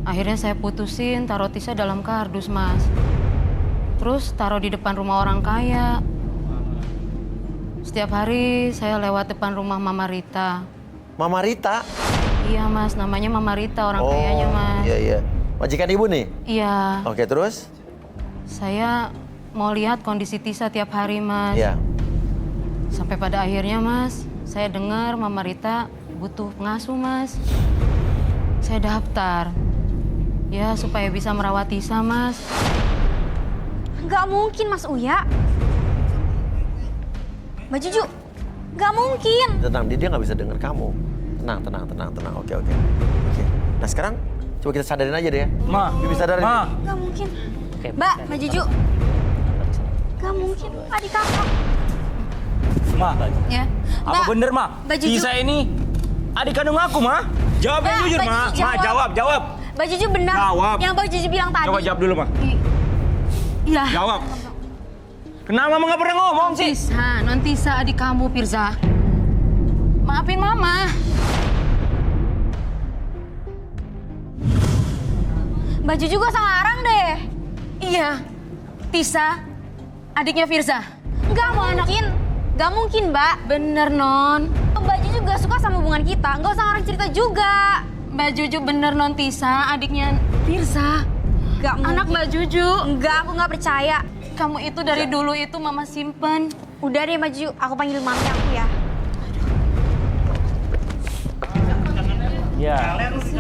Akhirnya saya putusin taruh Tisa dalam kardus, Mas. Terus taruh di depan rumah orang kaya. Setiap hari saya lewat depan rumah Mama Rita. Mama Rita? Iya, Mas, namanya Mama Rita, orang kayanya, Mas. Iya. Majikan Ibu nih? Iya. Oke, terus? Saya mau lihat kondisi Tisa tiap hari, Mas. Iya. Sampai pada akhirnya, Mas, saya dengar Mama Rita butuh pengasuh, Mas. Saya daftar. Ya, supaya bisa merawat Tisa, Mas. Nggak mungkin, Mas Uya. Mbak Juju, nggak mungkin. Tenang, dia nggak bisa dengar kamu. Tenang. Oke. Nah sekarang coba kita sadarin aja deh ya. Ma, Bibi sadarin. Ma. Nggak mungkin. Oke, Mbak Juju, nggak mungkin. Adik kakak. Ma, Ya. apa bener Ma? Mbak Juju. Tisa ini Adik kandung aku, Ma. Jawab yang jujur, Ma. Ma, jawab. Mbak Juju benar. Jawab. Yang Mbak Juju bilang tadi. Coba jawab dulu, Ma. Iya. Jawab. Kenapa Mama nggak pernah ngomong sih? Non Tisa adik kamu, Firza. Maafin Mama. Mbak Juju gak usah ngarang deh. Iya, Tisa, adiknya Firza. Gak mungkin, Mbak. Bener, Non. Mbak Juju gak suka sama hubungan kita. Gak usah ngarang cerita juga. Mbak Juju bener, Non Tisa, adiknya Firza. Gak mungkin. Anak Mbak Juju. Enggak, aku gak percaya. Kamu itu dari dulu itu Mama simpen. Udah deh, Mbak Juju. Aku panggil mami aku ya. Ya.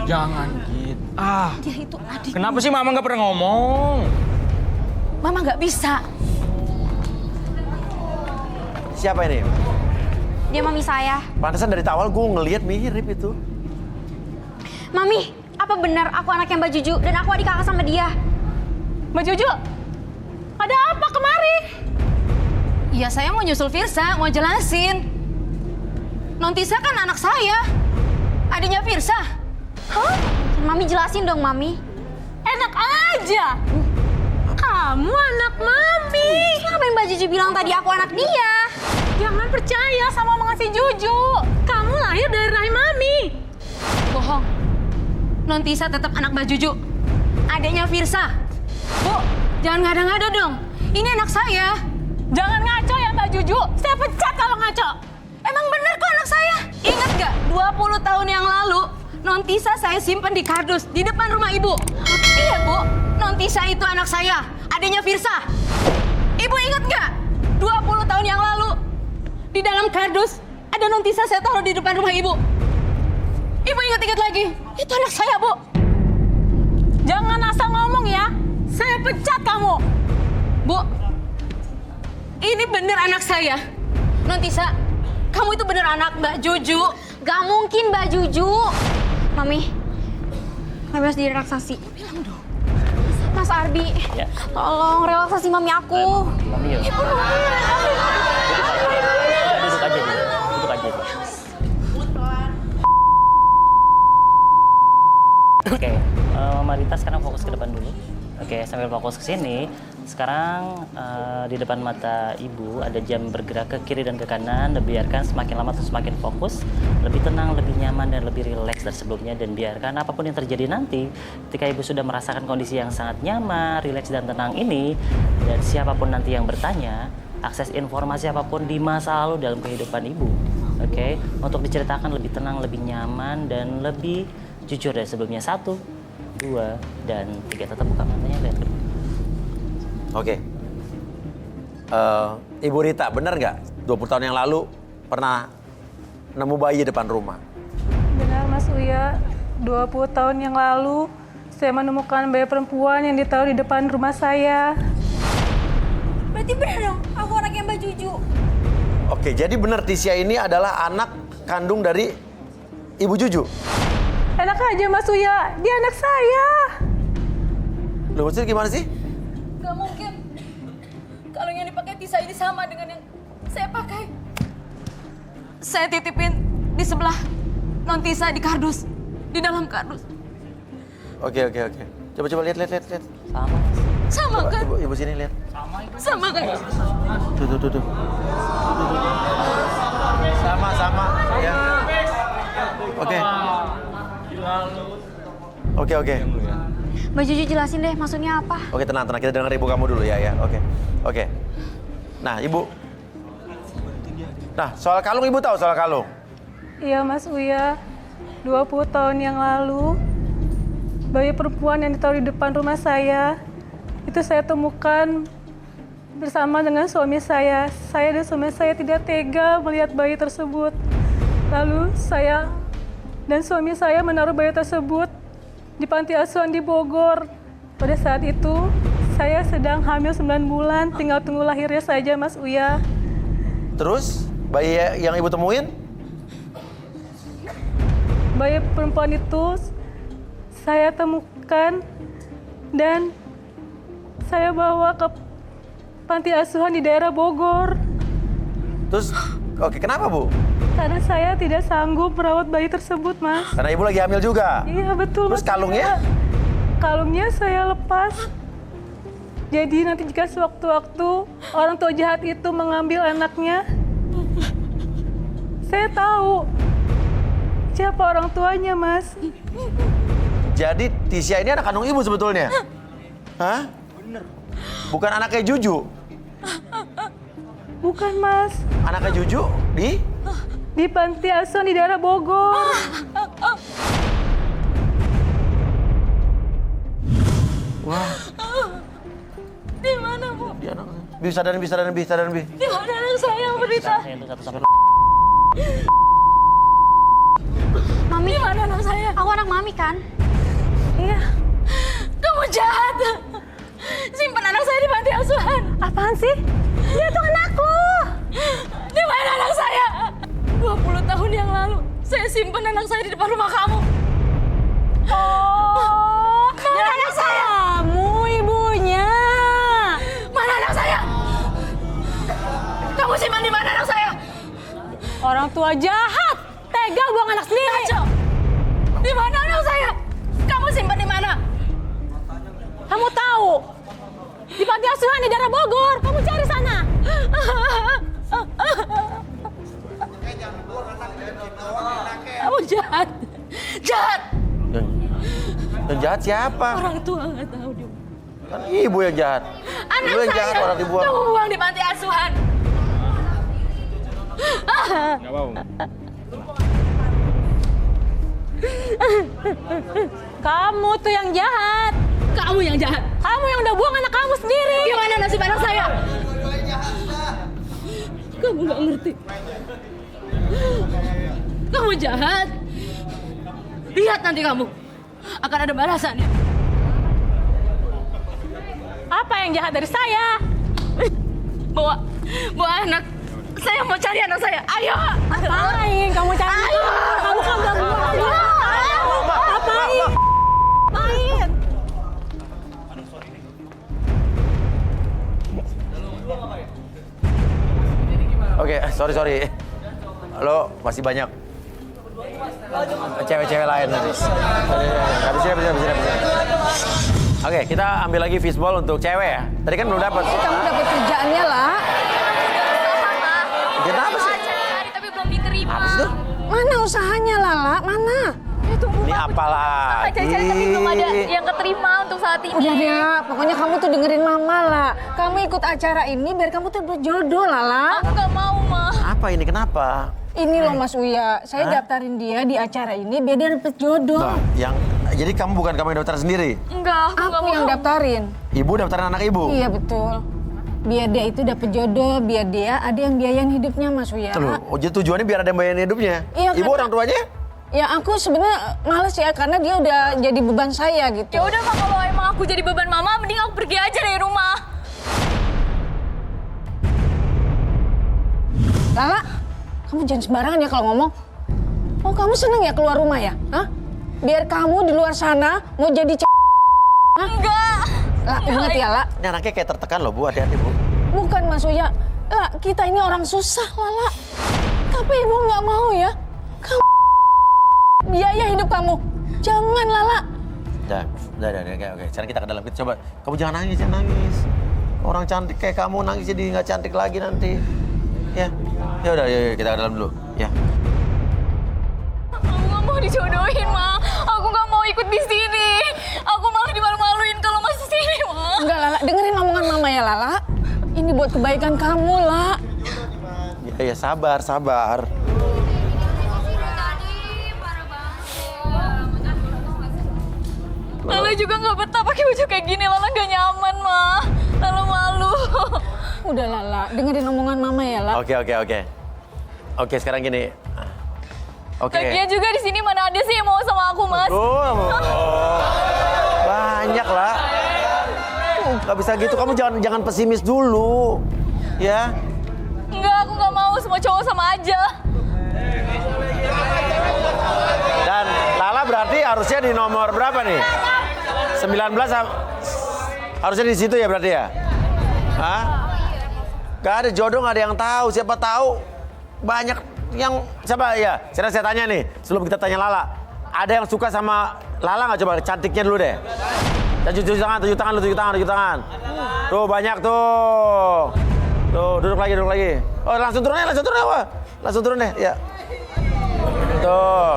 Jangan gitu. Dia itu adik. Kenapa sih Mama nggak pernah ngomong? Mama nggak bisa. Siapa ini? Dia mami saya. Pantesan dari awal gue ngelihat mirip itu. Mami, apa benar aku anaknya Mbak Juju dan aku adik kakak sama dia? Mbak Juju, ada apa kemari? Iya, saya mau nyusul Firza, mau jelasin. Non Tisa kan anak saya, adiknya Firza. Hah? Mami jelasin dong, Mami. Enak aja. Kamu anak Mami. Ngapain Mbak Juju bilang tadi aku anak dia? Jangan percaya sama omongan si Juju. Kamu lahir dari rahim Mami. Bohong. Non Tisa tetap anak Mbak Juju. Adiknya Firza. Bu, jangan ngada-ngada dong. Ini anak saya. Jangan ngaco ya Mbak Juju. Saya pecat kalau ngaco. Emang bener kok anak saya. Ingat gak 20 tahun yang lalu Non Tisa saya simpan di kardus di depan rumah ibu. Iya Bu, Non Tisa itu anak saya, adiknya Firza. Ibu ingat gak 20 tahun yang lalu di dalam kardus ada Non Tisa saya taruh di depan rumah ibu. Ibu ingat-ingat lagi, itu anak saya Bu. Jangan asal ngomong ya, saya pecat kamu. Bu, ini bener anak saya. Non Tisa, kamu itu bener anak Mbak Juju. Gak mungkin Mbak Juju. Mami harus direlaksasi. Bilang dong. Mas Ardi, Ya. tolong relaksasi mami aku. Mami yuk. Ibu, mami. Duduk aja dulu. Duduk aja dulu. Oke, Mama Rita sekarang fokus ke depan dulu. Oke, sambil fokus ke sini, sekarang di depan mata ibu ada jam bergerak ke kiri dan ke kanan. Biarkan semakin lama tuh semakin fokus, lebih tenang, lebih nyaman, dan lebih rileks dari sebelumnya. Dan biarkan apapun yang terjadi nanti, ketika ibu sudah merasakan kondisi yang sangat nyaman, rileks, dan tenang ini, dan siapapun nanti yang bertanya, akses informasi apapun di masa lalu dalam kehidupan ibu, oke, untuk diceritakan lebih tenang, lebih nyaman, dan lebih jujur dari sebelumnya. 1, 2, dan 3. Tetap buka matanya, lihat ke depan. Oke. Ibu Rita, benar nggak 20 tahun yang lalu pernah nemu bayi depan rumah? Benar Mas Uya, 20 tahun yang lalu saya menemukan bayi perempuan yang ditaruh di depan rumah saya. Berarti benar dong, aku anaknya Mbak Juju. Oke, jadi benar Tisya ini adalah anak kandung dari Ibu Juju? Enak aja Mas Uya, dia anak saya. Loh, maksudnya gimana sih? Gak mungkin. Kalau yang dipakai Tisa ini sama dengan yang saya pakai. Saya titipin di sebelah Non Tisa di kardus, di dalam kardus. Oke. Coba lihat. Sama. Sama kan? Ibu sini lihat. Sama kan? Tuh. Sama, ya. Oke. Mbak Juju jelasin deh maksudnya apa. Oke, tenang. Kita dengar ibu kamu dulu ya. Oke. Nah, ibu. Nah, soal kalung ibu tahu soal kalung? Iya Mas Uya, 20 tahun yang lalu bayi perempuan yang ditaruh di depan rumah saya itu saya temukan bersama dengan suami saya. Saya dan suami saya tidak tega melihat bayi tersebut. Lalu saya dan suami saya menaruh bayi tersebut di panti asuhan di Bogor. Pada saat itu saya sedang hamil 9 bulan, tinggal tunggu lahirnya saja Mas Uya. Terus bayi yang ibu temuin? Bayi perempuan itu saya temukan dan saya bawa ke panti asuhan di daerah Bogor. Terus, oke, kenapa Bu? Karena saya tidak sanggup merawat bayi tersebut, Mas. Karena ibu lagi hamil juga. Iya, betul. Terus Mas. kalungnya? Kalungnya saya lepas. Jadi nanti jika sewaktu-waktu orang tua jahat itu mengambil anaknya, saya tahu siapa orang tuanya, Mas. Jadi Tisha ini anak kandung ibu sebetulnya? Hah? Bener. Bukan anaknya Juju? Bukan, Mas. Anaknya Juju Di panti asuhan di daerah Bogor. Wah. Di mana, Bu? Di anak. Bisa dan. Di mana anak saya yang berita? Saya itu satu sampai Mami, Di mana anak saya? aku anak Mami kan? Iya. Kamu jahat. Simpan anak saya di panti asuhan. Apaan sih? Dia tuh anakku. Di mana anak saya? 20 tahun yang lalu, saya simpan anak saya di depan rumah kamu. Oh, Mana anak saya? kamu ibunya. Mana anak saya? Kamu simpan di mana anak saya? Orang tua jahat. Tega buang anak sendiri. Kacau. Di mana anak saya? Kamu simpan di mana? Kamu tahu? Di panti asuhan di daerah Bogor. Kamu cari sana. Kamu jahat. Jahat. Yang jahat siapa? Orang tua nggak tahu dia. Kan ibu yang jahat. Anak Ibu yang saya jahat orang dibuang. kamu buang di panti asuhan. Nggak mau. Kamu tuh yang jahat. Kamu yang jahat. Kamu yang udah buang anak kamu sendiri. Gimana nasib anak saya? Kamu nggak ngerti. Kamu jahat. Lihat nanti kamu akan ada balasannya. Apa yang jahat dari saya? Bawa anak. Saya mau cari anak saya. Ayo. Ngapain kamu cari? Ayo. Kamu kan udah buang. Ayo. Ngapain? Ngapain? Oke, sorry. Lo masih banyak cewek-cewek lain. Habisnya. Oke, kita ambil lagi fishball untuk cewek ya. Tadi kan belum dapat. Kamu dapat kerjaannya lah. Kenapa sih? Cari tapi belum diterima. Apa sih tuh? Mana usahanya, Lala? Mana? Ini apa lagi? Cari tapi belum ada yang keterima untuk saat ini. Udah deh, pokoknya kamu tuh dengerin Mama lah. Kamu ikut acara ini biar kamu tuh berjodoh, Lala. Aku nggak mau, Ma. Apa ini? Kenapa? Ini loh Mas Uya, saya daftarin dia di acara ini biar dia dapet jodoh. Nah, jadi kamu yang daftar sendiri? Enggak, aku nggak Aku mau. yang daftarin. Ibu daftarin anak ibu? Iya betul. Biar dia itu dapet jodoh, biar dia ada yang biayain hidupnya Mas Uya. Loh, jadi tujuannya biar ada yang bayarin hidupnya? Iya, Ibu karena- orang tuanya? Ya aku sebenarnya males ya karena dia udah jadi beban saya gitu. Ya udah, Ma, kalau emang aku jadi beban Mama, mending aku pergi aja dari rumah. Lala, kamu jangan sembarangan ya kalau ngomong. Oh kamu seneng ya keluar rumah ya? Hah? Biar kamu di luar sana mau jadi Hah? Enggak. Lah, ingat ya, La. Ini anaknya kayak tertekan loh, Bu. Hati-hati, Bu. Bukan, Mas Uya. La, kita ini orang susah, Lala. Tapi Ibu nggak mau ya. Kamu biaya hidup kamu. Jangan, Lala. Udah, oke. Sekarang kita ke dalam. Kita coba. Kamu jangan nangis. Orang cantik kayak kamu nangis jadi nggak cantik lagi nanti. Ya udah, kita ke dalam dulu. Ya. Aku nggak mau dijodohin, Ma. Aku nggak mau ikut di sini. Aku malah dimalu-maluin kalau masih sini, Ma. Enggak, Lala. Dengerin omongan Mama ya, Lala. Ini buat kebaikan kamu, La. Ya, sabar. Lala juga nggak betah pakai baju kayak gini. Lala nggak nyaman, Ma. Lala malu. Udah, Lala. Dengerin omongan Mama ya, La. Oke. Oke, sekarang gini. Oke. Lagian juga di sini mana ada sih yang mau sama aku, Mas? Banyak lah. Gak bisa gitu, kamu jangan pesimis dulu. Ya. Enggak, aku nggak mau. Semua cowok sama aja. Dan Lala berarti harusnya di nomor berapa nih? 19 harusnya di situ ya berarti ya? Hah? Gak ada jodoh, gak ada yang tahu. Siapa tahu banyak yang siapa ya? Sekarang saya tanya nih, sebelum kita tanya Lala. Ada yang suka sama Lala nggak? Coba cantiknya dulu deh. Tunjuk tangan. Tuh banyak tuh. Tuh duduk lagi. Oh langsung turun wah. Langsung turun deh, ya. Tuh.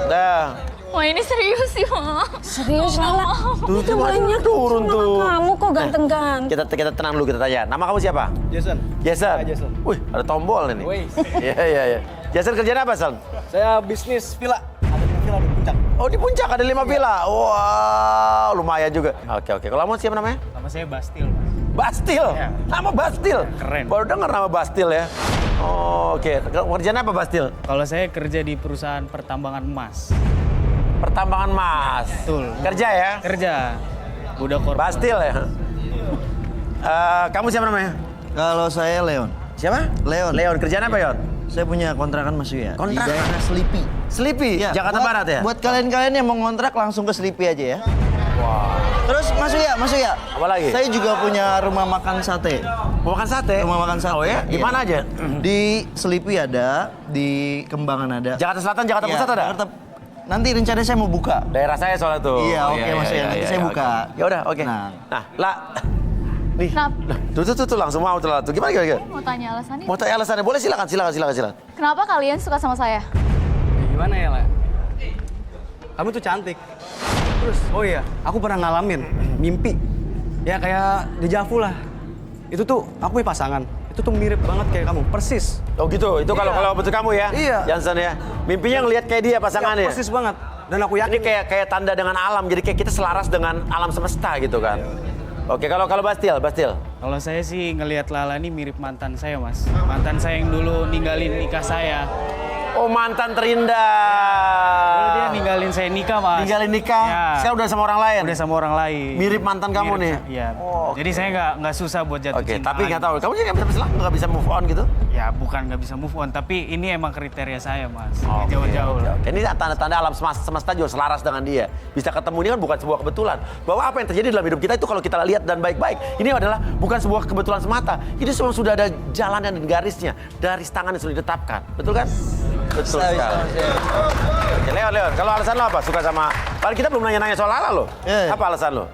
Dah. Wah ini serius sih, Ma. Serius, Lala? Tuh, Itu banyak turun sama tuh. kamu kok ganteng-ganteng. Kita tenang dulu, kita tanya. Nama kamu siapa? Jason. Jason. Wih, ada tombol nih. Wih. Iya. Jason kerjaan apa, Son? Saya bisnis villa. Ada 5 villa di puncak. Oh, di puncak ada 5 villa. Wow, lumayan juga. Oke. Kalau kamu siapa namanya? Nama saya Bastil, Mas. Bastil. Ya. Nama Bastil. Keren. Baru dengar nama Bastil ya. Oh, oke. Kerjaan apa, Bastil? Kalau saya kerja di perusahaan pertambangan emas. Pertambangan emas. Betul. Kerja ya? Kerja. Budak korban. Bastil ya. Kamu siapa namanya? Kalau saya Leon. Siapa? Leon. Kerjaan apa, Yon? Saya punya kontrakan Mas Uya. Kontrakan? Di daerah Selipi. Sleepy, Ya, Jakarta Barat ya? Buat kalian-kalian yang mau ngontrak langsung ke Selipi aja ya. Terus Mas Uya. Apa lagi? Saya juga punya rumah makan sate. Mau makan sate? Rumah makan sate. Oh ya? Di Iya. mana aja? Di Selipi ada, di Kembangan ada. Jakarta Selatan, Jakarta Iya, Pusat ada? Nanti rencana saya mau buka. Daerah saya soalnya tuh. Iya, oke, Mas Uya. Nanti saya buka. Ya udah, oke. Nah. Lah. Nih. Tuh langsung mau tuh. Gimana? Mau tanya alasannya? Mau tanya alasannya? Boleh silakan. Kenapa kalian suka sama saya? Gimana ya, La? Kamu tuh cantik. Terus, oh iya, aku pernah ngalamin mimpi. Ya kayak dejavu lah. Itu tuh, aku punya pasangan. Itu tuh mirip banget kayak kamu, persis. Oh gitu, itu kalau Iya. betul kamu ya? Iya. Jansen ya? Mimpinya ngelihat kayak dia pasangannya? Iya, persis banget. Dan aku yakin. Ini kayak tanda dengan alam, jadi kayak kita selaras dengan alam semesta gitu kan? Oke, kalau Bastil? Kalau saya sih ngelihat Lala ini mirip mantan saya, Mas. Mantan saya yang dulu ninggalin nikah saya. Oh, mantan terindah. Dulu dia ninggalin saya nikah, Mas. Ninggalin nikah? Ya. Sekarang udah sama orang lain? Udah sama orang lain. Mirip mantan kamu Mirip, nih? Iya. Oh, Jadi saya nggak susah buat jatuh Oke, cinta. tapi nggak tahu. Kamu juga nggak bisa move on gitu? Ya bukan nggak bisa move on, tapi ini emang kriteria saya, Mas. Jauh-jauh lah. Oke. Ini tanda-tanda alam semesta juga selaras dengan dia. Bisa ketemu ini kan bukan sebuah kebetulan. Bahwa apa yang terjadi dalam hidup kita itu kalau kita lihat dan baik-baik, ini adalah bukan sebuah kebetulan semata. Ini semua sudah ada jalan dan garisnya. Garis tangan yang sudah ditetapkan. Betul kan? Betul sekali. Oke, Leon. Kalau alasan lo apa? Suka sama... Padahal kita belum nanya-nanya soal Lala lo. Iya. Apa alasan lo?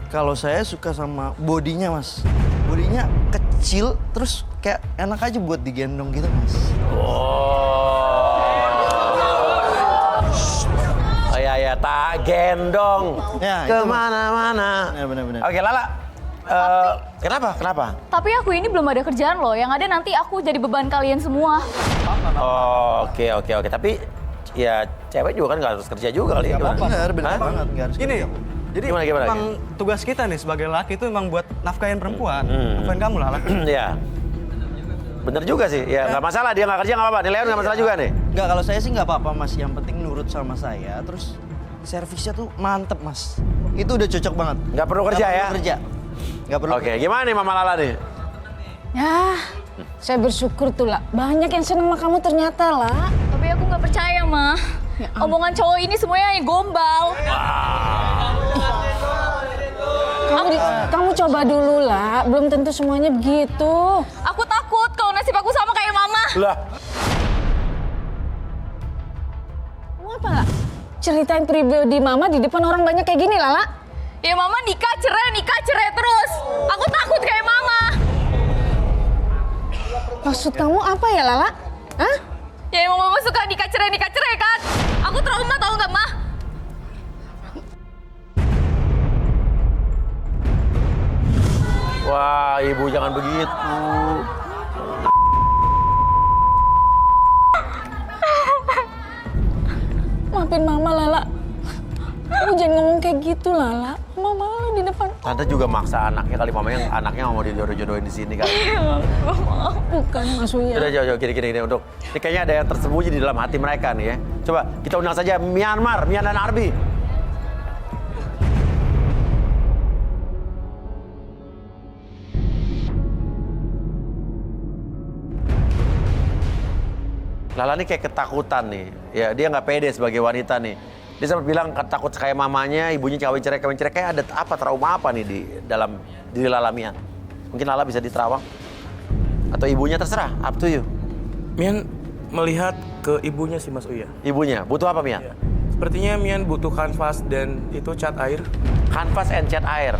Kalau saya suka sama bodinya, Mas. Bodinya kecil, terus kayak enak aja buat digendong gitu, Mas. Oh ya, tak gendong Ya, itu, Mas. kemana-mana. Benar. Oke, Lala. Kenapa? Tapi aku ini belum ada kerjaan loh. Yang ada nanti aku jadi beban kalian semua. Oh, oke. Tapi ya cewek juga kan nggak harus kerja juga kali. Benar Hah? banget. Nggak harus Gini, gitu. jadi Gimana? emang tugas kita nih sebagai laki itu emang buat nafkahin perempuan. Nafkahin kamu lah. Iya. Bener juga sih. Ya nggak masalah dia nggak kerja nggak apa-apa. Nih Leon nggak masalah juga nih. Nggak, kalau saya sih nggak apa-apa, Mas. Yang penting nurut sama saya, terus servisnya tuh mantep, Mas. Itu udah cocok banget. Nggak perlu kerja ya? Nggak perlu. Oke, gimana nih Mama Lala nih? Ya, saya bersyukur tuh, La. Banyak yang seneng sama kamu ternyata, La. Tapi aku nggak percaya, Ma. Omongan cowok ini semuanya gombal. Kamu coba dulu, La. Belum tentu semuanya begitu. Aku takut kalau nasib aku sama kayak Mama. Lah, Kamu apa, La? Ceritain pribadi Mama di depan orang banyak kayak gini, Lala. Ya Mama nikah cerai terus. Aku takut kayak Mama. Maksud kamu apa ya, Lala? Hah? Ya emang Mama suka nikah cerai kan? Aku trauma tau nggak, Ma? wah ibu jangan begitu. Maafin Mama, Lala. Kamu jangan ngomong kayak gitu, Lala. Mama malu di depan. Tante juga maksa anaknya kali, mamanya anaknya nggak mau dijodoh-jodohin di sini kan. Bukan, Mas Uya. Udah jauh gini untuk. Ini kayaknya ada yang tersembunyi di dalam hati mereka nih ya. Coba kita undang saja Mian dan Arbi. Lala nih kayak ketakutan nih. Ya dia nggak pede sebagai wanita nih. Dia sempat bilang takut kayak mamanya, ibunya kawin cerai. Kayak ada apa, trauma apa nih di dalam diri Lala Mian? Mungkin Lala bisa diterawang. Atau ibunya, terserah, up to you. Mian melihat ke ibunya sih Mas Uya. Ibunya, butuh apa Mian? Ya. Sepertinya Mian butuh kanvas dan itu cat air. Kanvas and cat air.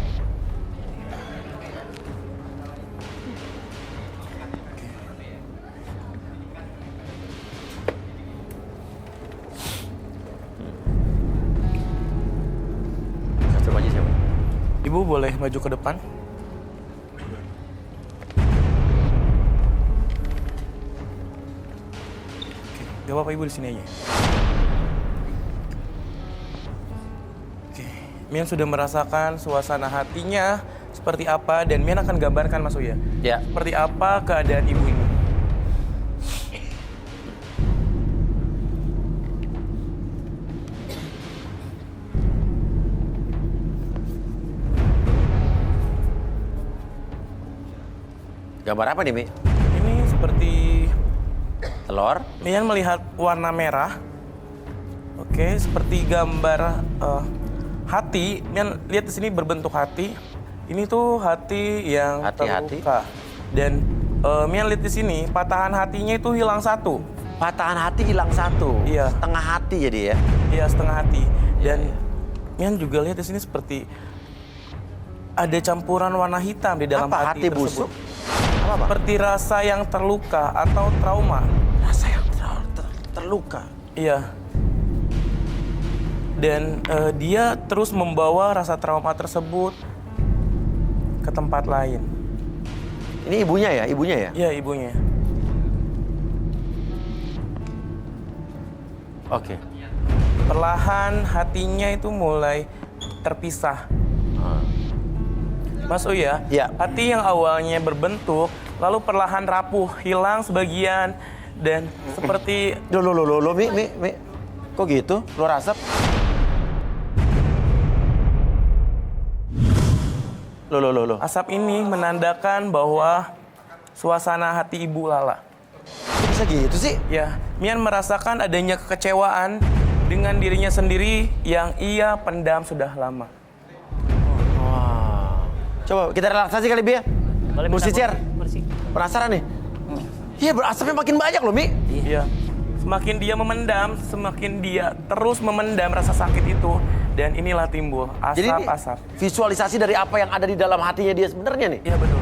Satu maju siapa? Ibu boleh maju ke depan. Oke, gak apa-apa Ibu di sini aja. Oke, Mian sudah merasakan suasana hatinya seperti apa dan Mian akan gambarkan Mas Uya. Ya. Seperti apa keadaan ibu ini. Gambar apa nih, Mi? Ini seperti Telur? Mian melihat warna merah. Oke, seperti gambar hati. Mian lihat di sini berbentuk hati. Ini tuh hati yang Hati-hati. terluka. Dan Mian lihat di sini patahan hatinya itu hilang satu. Patahan hati hilang satu. Iya. Setengah hati jadi ya. Iya, setengah hati. Dan Iya. Mian juga lihat di sini seperti ada campuran warna hitam di dalam Apa, hati tersebut. busuk? Apa? Seperti rasa yang terluka atau trauma. Rasa yang terluka. Iya. Dan dia terus membawa rasa trauma tersebut ke tempat lain. Ini ibunya ya? Ibunya ya? Iya, ibunya. Oke. Perlahan hatinya itu mulai terpisah. Mas Uya, Ya. hati yang awalnya berbentuk, lalu perlahan rapuh, hilang sebagian, dan seperti... Loh, Mi. Kok gitu? Lu asap? Loh. Asap ini menandakan bahwa suasana hati Ibu Lala. Kok bisa gitu sih? Ya, Mian merasakan adanya kekecewaan dengan dirinya sendiri yang ia pendam sudah lama. Wah. Coba kita relaksasi kali, Bi ya? Boleh Kursi minta chair. kursi. Penasaran nih? Iya, berasapnya makin banyak loh, Mi. Iya. Semakin dia memendam, semakin dia terus memendam rasa sakit itu. Dan inilah timbul Jadi ini asap-asap. visualisasi dari apa yang ada di dalam hatinya dia sebenarnya nih. Iya, betul.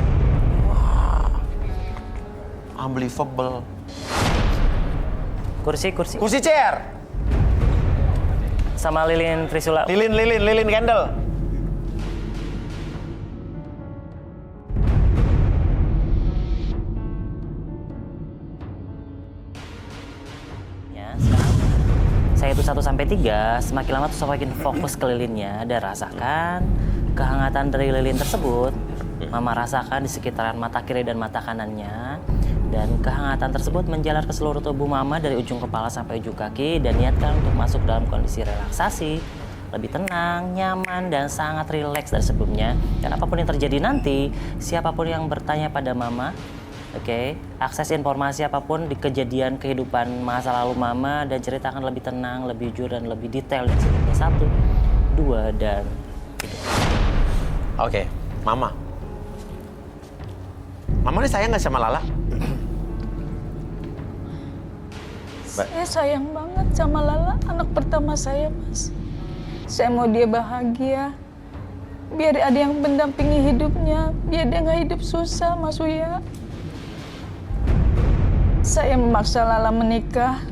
Unbelievable. Kursi. Kursi chair. Sama lilin Trisula. Lilin candle. Ya, sekarang saya itu 1 sampai 3, semakin lama tuh semakin fokus ke lilinnya dan rasakan kehangatan dari lilin tersebut. Mama rasakan di sekitaran mata kiri dan mata kanannya. Dan kehangatan tersebut menjalar ke seluruh tubuh Mama dari ujung kepala sampai ujung kaki dan niatkan untuk masuk dalam kondisi relaksasi, lebih tenang, nyaman, dan sangat rileks dari sebelumnya. Dan apapun yang terjadi nanti, siapapun yang bertanya pada Mama, oke, akses informasi apapun di kejadian kehidupan masa lalu Mama dan ceritakan lebih tenang, lebih jujur, dan lebih detail dari sebelumnya. 1, 2, dan hidup. Oke, Mama. Mama ini sayang nggak sama Lala? Saya sayang banget sama Lala, anak pertama saya, Mas. Saya mau dia bahagia. Biar ada yang mendampingi hidupnya, biar dia nggak hidup susah, Mas Uya. Saya memaksa Lala menikah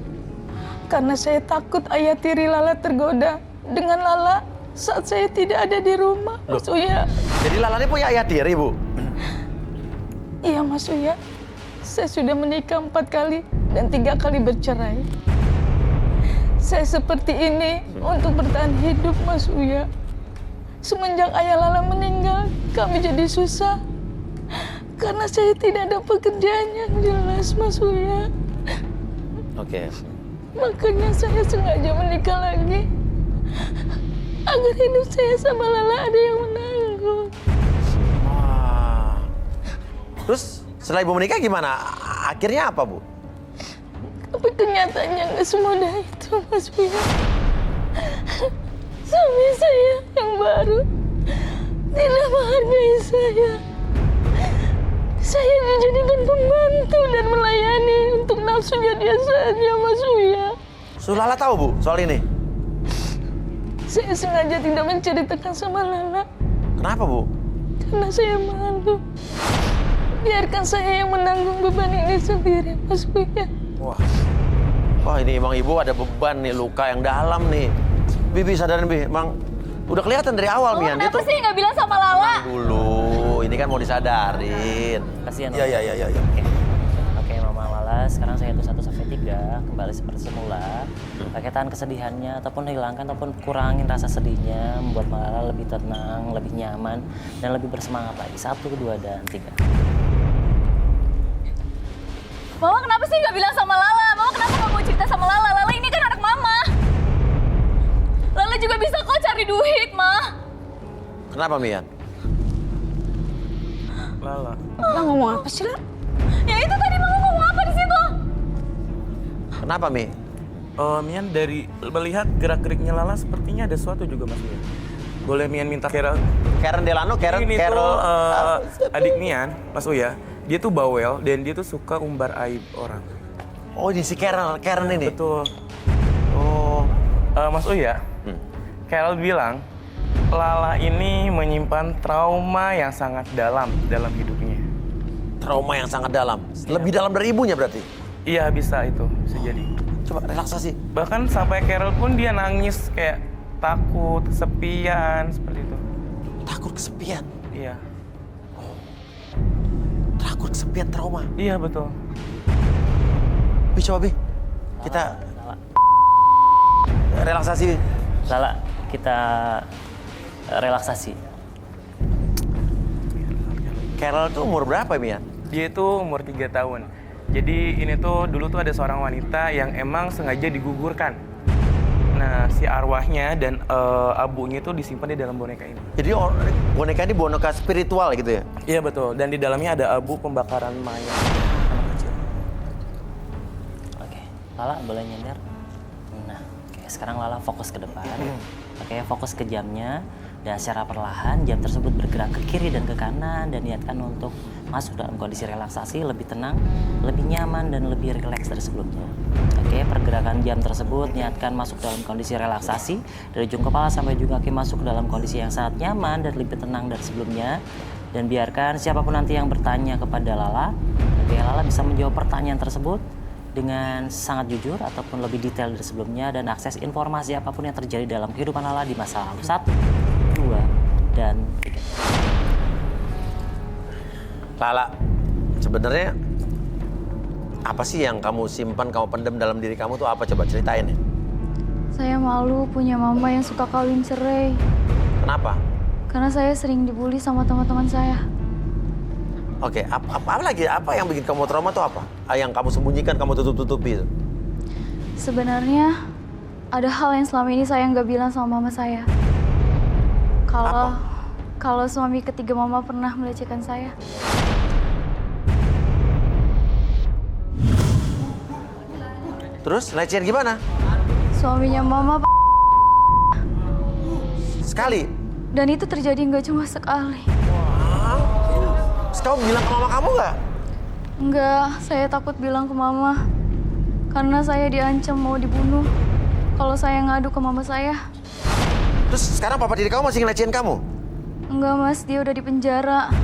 karena saya takut ayah tiri Lala tergoda dengan Lala saat saya tidak ada di rumah, Mas Uya. Jadi Lala ini punya ayah tiri, Bu? Iya, Mas Uya. Saya sudah menikah 4 kali dan 3 kali bercerai. Saya seperti ini untuk bertahan hidup, Mas Uya. Semenjak ayah Lala meninggal, kami jadi susah. Karena saya tidak ada pekerjaan yang jelas, Mas Uya. Oke. Makanya saya sengaja menikah lagi. Agar hidup saya sama Lala ada yang menanggung. Wah. Terus setelah Ibu menikah gimana? Akhirnya apa, Bu? Tapi kenyataannya nggak semudah itu, Mas Uya. Suami saya yang baru tidak menghargai saya. Saya jadikan pembantu dan melayani untuk nafsunya dia saja, Mas Uya. Lala tahu, Bu, soal ini? Saya sengaja tidak menceritakan sama Lala Kenapa, Bu? karena saya malu. Biarkan saya yang menanggung beban ini sendiri, Mas Uya. Wah, ini emang ibu ada beban nih, luka yang dalam nih. Bibi sadarin, Bi. Emang udah kelihatan dari awal, Mian. Kenapa sih nggak bilang sama Lala? Dulu, ini kan mau disadarin. Kasihan. Iya. Oke, Mama Lala, sekarang saya hitung 1 sampai 3, kembali seperti semula. Pakai tahan kesedihannya, ataupun hilangkan, ataupun kurangin rasa sedihnya, membuat Lala lebih tenang, lebih nyaman, dan lebih bersemangat lagi. 1, 2, dan 3. Mama kenapa sih nggak bilang sama Lala? Mama kenapa nggak mau cerita sama Lala? Lala ini kan anak Mama. Lala juga bisa kok cari duit, Ma. Kenapa, Mian? Lala. Lala ngomong apa sih, La? Ya itu tadi Mama ngomong apa di situ? Kenapa, Mi? Mian, dari melihat gerak-geriknya Lala sepertinya ada sesuatu juga, Mas Mian. Boleh Mian minta Carol? Karen Delano, Ini Carol. tuh adik Mian, Mas Uya. Dia tuh bawel dan dia tuh suka umbar aib orang. Oh, ini si Karen ini? Betul. Oh. Mas Uya, Carol bilang Lala ini menyimpan trauma yang sangat dalam hidupnya. Trauma yang sangat dalam? Lebih dalam dari ibunya berarti? Iya, bisa itu. Bisa jadi. Coba relaksasi. Bahkan sampai Carol pun dia nangis kayak takut, kesepian, seperti itu. Takut kesepian? Iya. Takut kesepian, trauma? Iya, betul. Bi, coba, Bi. Kita relaksasi. Lala, kita relaksasi. Carol tuh umur berapa, Mian? Dia itu umur 3 tahun. Jadi ini tuh dulu tuh ada seorang wanita yang emang sengaja digugurkan. Nah, si arwahnya dan abunya itu disimpan di dalam boneka ini. Jadi boneka ini boneka spiritual gitu ya? Iya, betul. Dan di dalamnya ada abu pembakaran mayat anak kecil. Oke, Lala boleh nyender. Nah, oke, sekarang Lala fokus ke depan. Oke, fokus ke jamnya. Dan secara perlahan jam tersebut bergerak ke kiri dan ke kanan dan niatkan untuk masuk dalam kondisi relaksasi, lebih tenang, lebih nyaman, dan lebih rileks dari sebelumnya. Oke, pergerakan jam tersebut niatkan masuk dalam kondisi relaksasi dari ujung kepala sampai ujung kaki, masuk ke dalam kondisi yang sangat nyaman dan lebih tenang dari sebelumnya. Dan biarkan siapapun nanti yang bertanya kepada Lala, oke, Lala bisa menjawab pertanyaan tersebut dengan sangat jujur ataupun lebih detail dari sebelumnya dan akses informasi apapun yang terjadi dalam kehidupan Lala di masa lalu. 1, 2, dan 3. Lala, sebenarnya apa sih yang kamu simpan, kamu pendam dalam diri kamu tuh apa? Coba ceritain ya. Saya malu punya mama yang suka kawin cerai. Kenapa? Karena saya sering dibully sama teman-teman saya. Oke, apa lagi? Apa yang bikin kamu trauma tuh apa? Yang kamu sembunyikan, kamu tutup-tutupi itu? Sebenarnya ada hal yang selama ini saya nggak bilang sama mama saya. Kalau suami ketiga mama pernah melecehkan saya. Terus lecehan gimana? Suaminya mama Sekali? dan itu terjadi nggak cuma sekali. Terus kamu bilang ke mama kamu nggak? Enggak, saya takut bilang ke mama. Karena saya diancam mau dibunuh kalau saya ngadu ke mama saya. Terus sekarang papa diri kamu masih ngelecehin kamu? Enggak mas, dia udah di penjara.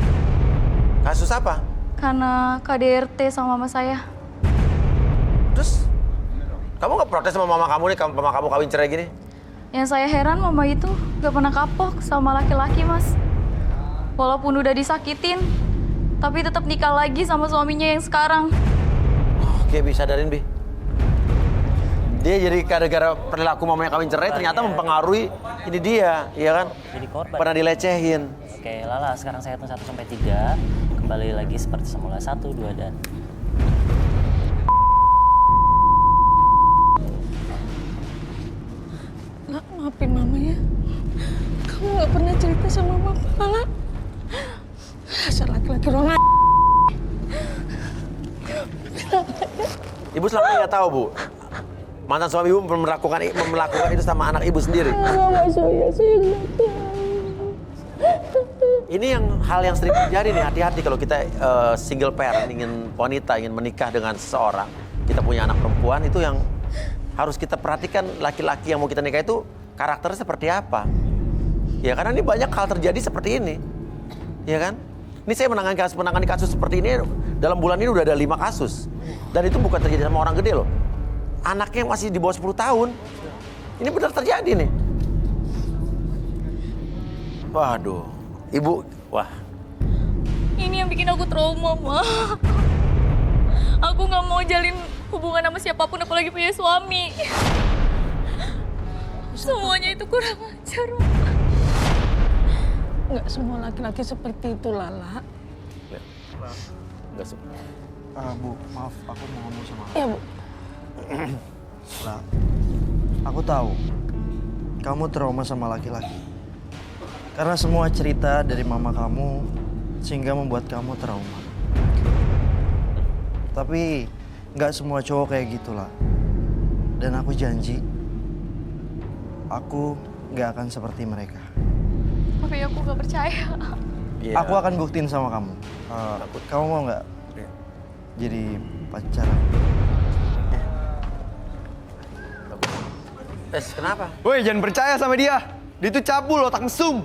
Kasus apa? Karena KDRT sama mama saya. Terus kamu nggak protes sama mama kamu nih, mama kamu kawin cerai gini? Yang saya heran mama itu gak pernah kapok sama laki-laki mas. Walaupun udah disakitin, tapi tetap nikah lagi sama suaminya yang sekarang. Oke, bisa sadarin, Bi. Dia jadi gara-gara perilaku mamanya kawin cerai ternyata mempengaruhi ini dia, iya kan? Jadi korban. Pernah dilecehin. Oke, Lala, sekarang saya hitung 1 sampai 3. Kembali lagi seperti semula. 1, 2, dan... Lala, maafin mama ya. Kamu gak pernah cerita sama mama, Lala. Asal laki-laki ruangan. Ibu selama ini nggak tahu, Bu. Mantan suami ibu melakukan itu sama anak ibu sendiri. Mama saya nggak tahu. Ini hal yang sering terjadi nih, hati-hati kalau kita single parent, ingin menikah dengan seseorang, kita punya anak perempuan, itu yang harus kita perhatikan laki-laki yang mau kita nikah itu karakternya seperti apa. Ya karena ini banyak hal terjadi seperti ini. Ya kan? Ini saya menangani kasus seperti ini, dalam bulan ini udah ada 5 kasus. Dan itu bukan terjadi sama orang gede loh. Anaknya masih di bawah 10 tahun. Ini benar terjadi nih. Waduh, Ibu, wah. Ini yang bikin aku trauma, Ma. Aku nggak mau jalin hubungan sama siapapun, apalagi punya suami. Semuanya itu kurang ajar, Ma. Nggak semua laki-laki seperti itu, Lala. Nggak semua. Bu, maaf, aku mau ngomong sama Ya, Bu. Lah, aku tahu kamu trauma sama laki-laki. Karena semua cerita dari mama kamu sehingga membuat kamu trauma. Tapi nggak semua cowok kayak gitulah. Dan aku janji, aku nggak akan seperti mereka. Tapi aku nggak percaya. Yeah. Aku akan buktiin sama kamu. Kamu mau nggak jadi pacar? Kenapa? Woi, jangan percaya sama dia. Dia tuh cabul, otak mesum.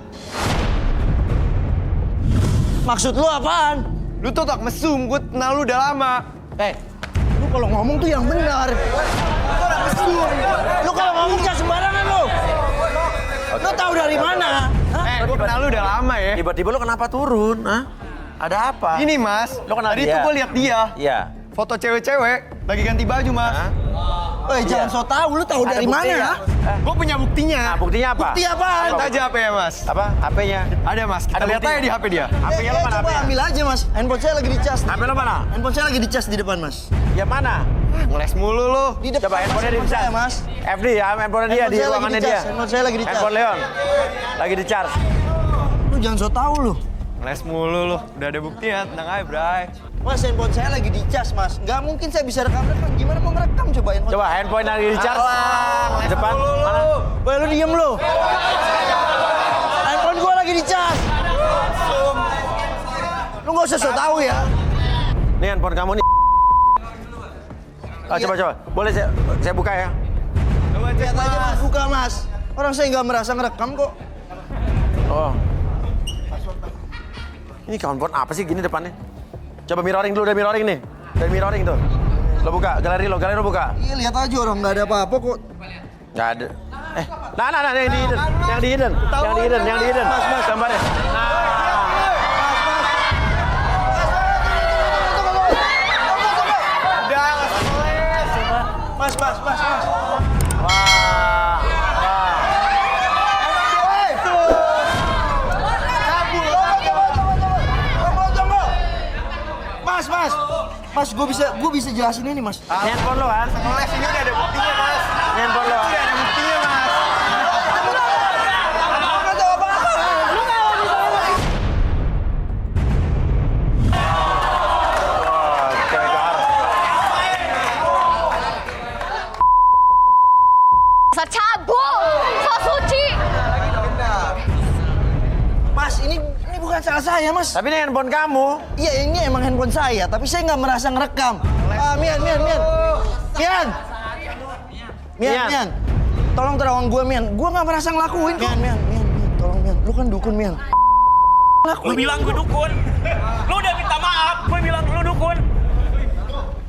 Maksud lu apaan? Lu tuh otak mesum, gue kenal lu udah lama. Lu kalau ngomong tuh yang benar. Lu otak mesum. Lu kalau ngomong jangan sembarangan lu. Lu tahu dari mana? Gue kenal lu udah lama ya. Tiba-tiba lu kenapa turun? Hah? Ada apa? Ini mas, Lo kenal tadi dia? tuh gue lihat dia. Iya. Foto cewek-cewek, lagi ganti baju mas. Jangan so tau, lu tahu Ada dari mana buktinya? ya? Gue punya buktinya. Nah, buktinya apa? Bukti apaan? Lihat aja HP-nya mas. Apa? HP-nya? Ada mas, kita Ada lihat buktinya? aja di HP dia. HP-nya lo mana? Coba HP-nya? ambil aja mas, handphone saya lagi dicas. HP lo mana? Handphone saya lagi dicas di depan mas. Ya mana? Ngeles mulu lu. Di depan Coba handphonenya handphone dicas. saya mas. FD ya, handphonenya dia, Handphone di saya lagi ruangannya dicas, dia. handphone saya lagi dicas. Handphone Leon. Lagi di-charge. Lu jangan so tau lu. Ngeles mulu lu. Udah ada buktinya, tenang aja bray. Mas, handphone saya lagi dicas mas. Nggak mungkin saya bisa rekam-rekam. Gimana mau ngerekam coba handphone? Coba handphone lagi di-charge. Di depan. Mana? Woi lu diem lu. Handphone gua lagi dicas. Lu nggak usah so tau ya. Nih handphone kamu nih. Coba. Boleh saya buka ya? Coba cek Lihat aja mas, mas. buka mas. Orang saya nggak merasa ngerekam kok. Oh. Ini handphone apa sih gini depannya? Coba mirroring dulu, udah mirroring nih. Udah mirroring tuh. Lo buka, galeri lo buka. Iya lihat aja orang nggak ada apa-apa kok. Nggak ada. Nah, yang di hidden. Mas, gambarnya. Udah, ngeles. Mas. Wah. Mas, gue bisa jelasin ini mas. Handphone lo kan? Ngeles ini udah ada buktinya mas. Handphone lo. Udah ada buktinya mas. Nggak tahu apa-apa. Dasar cabul, so suci. Mas, ini bukan salah saya mas. Tapi ini handphone kamu. Iya ini emang handphone saya, tapi saya nggak merasa ngerekam. Mian. Mian. Tolong terawang gue Mian. Gue nggak merasa ngelakuin kok. Mian. Tolong Mian. Lu kan dukun Mian. Lu bilang gue dukun. Lu udah minta maaf, gue bilang lu dukun.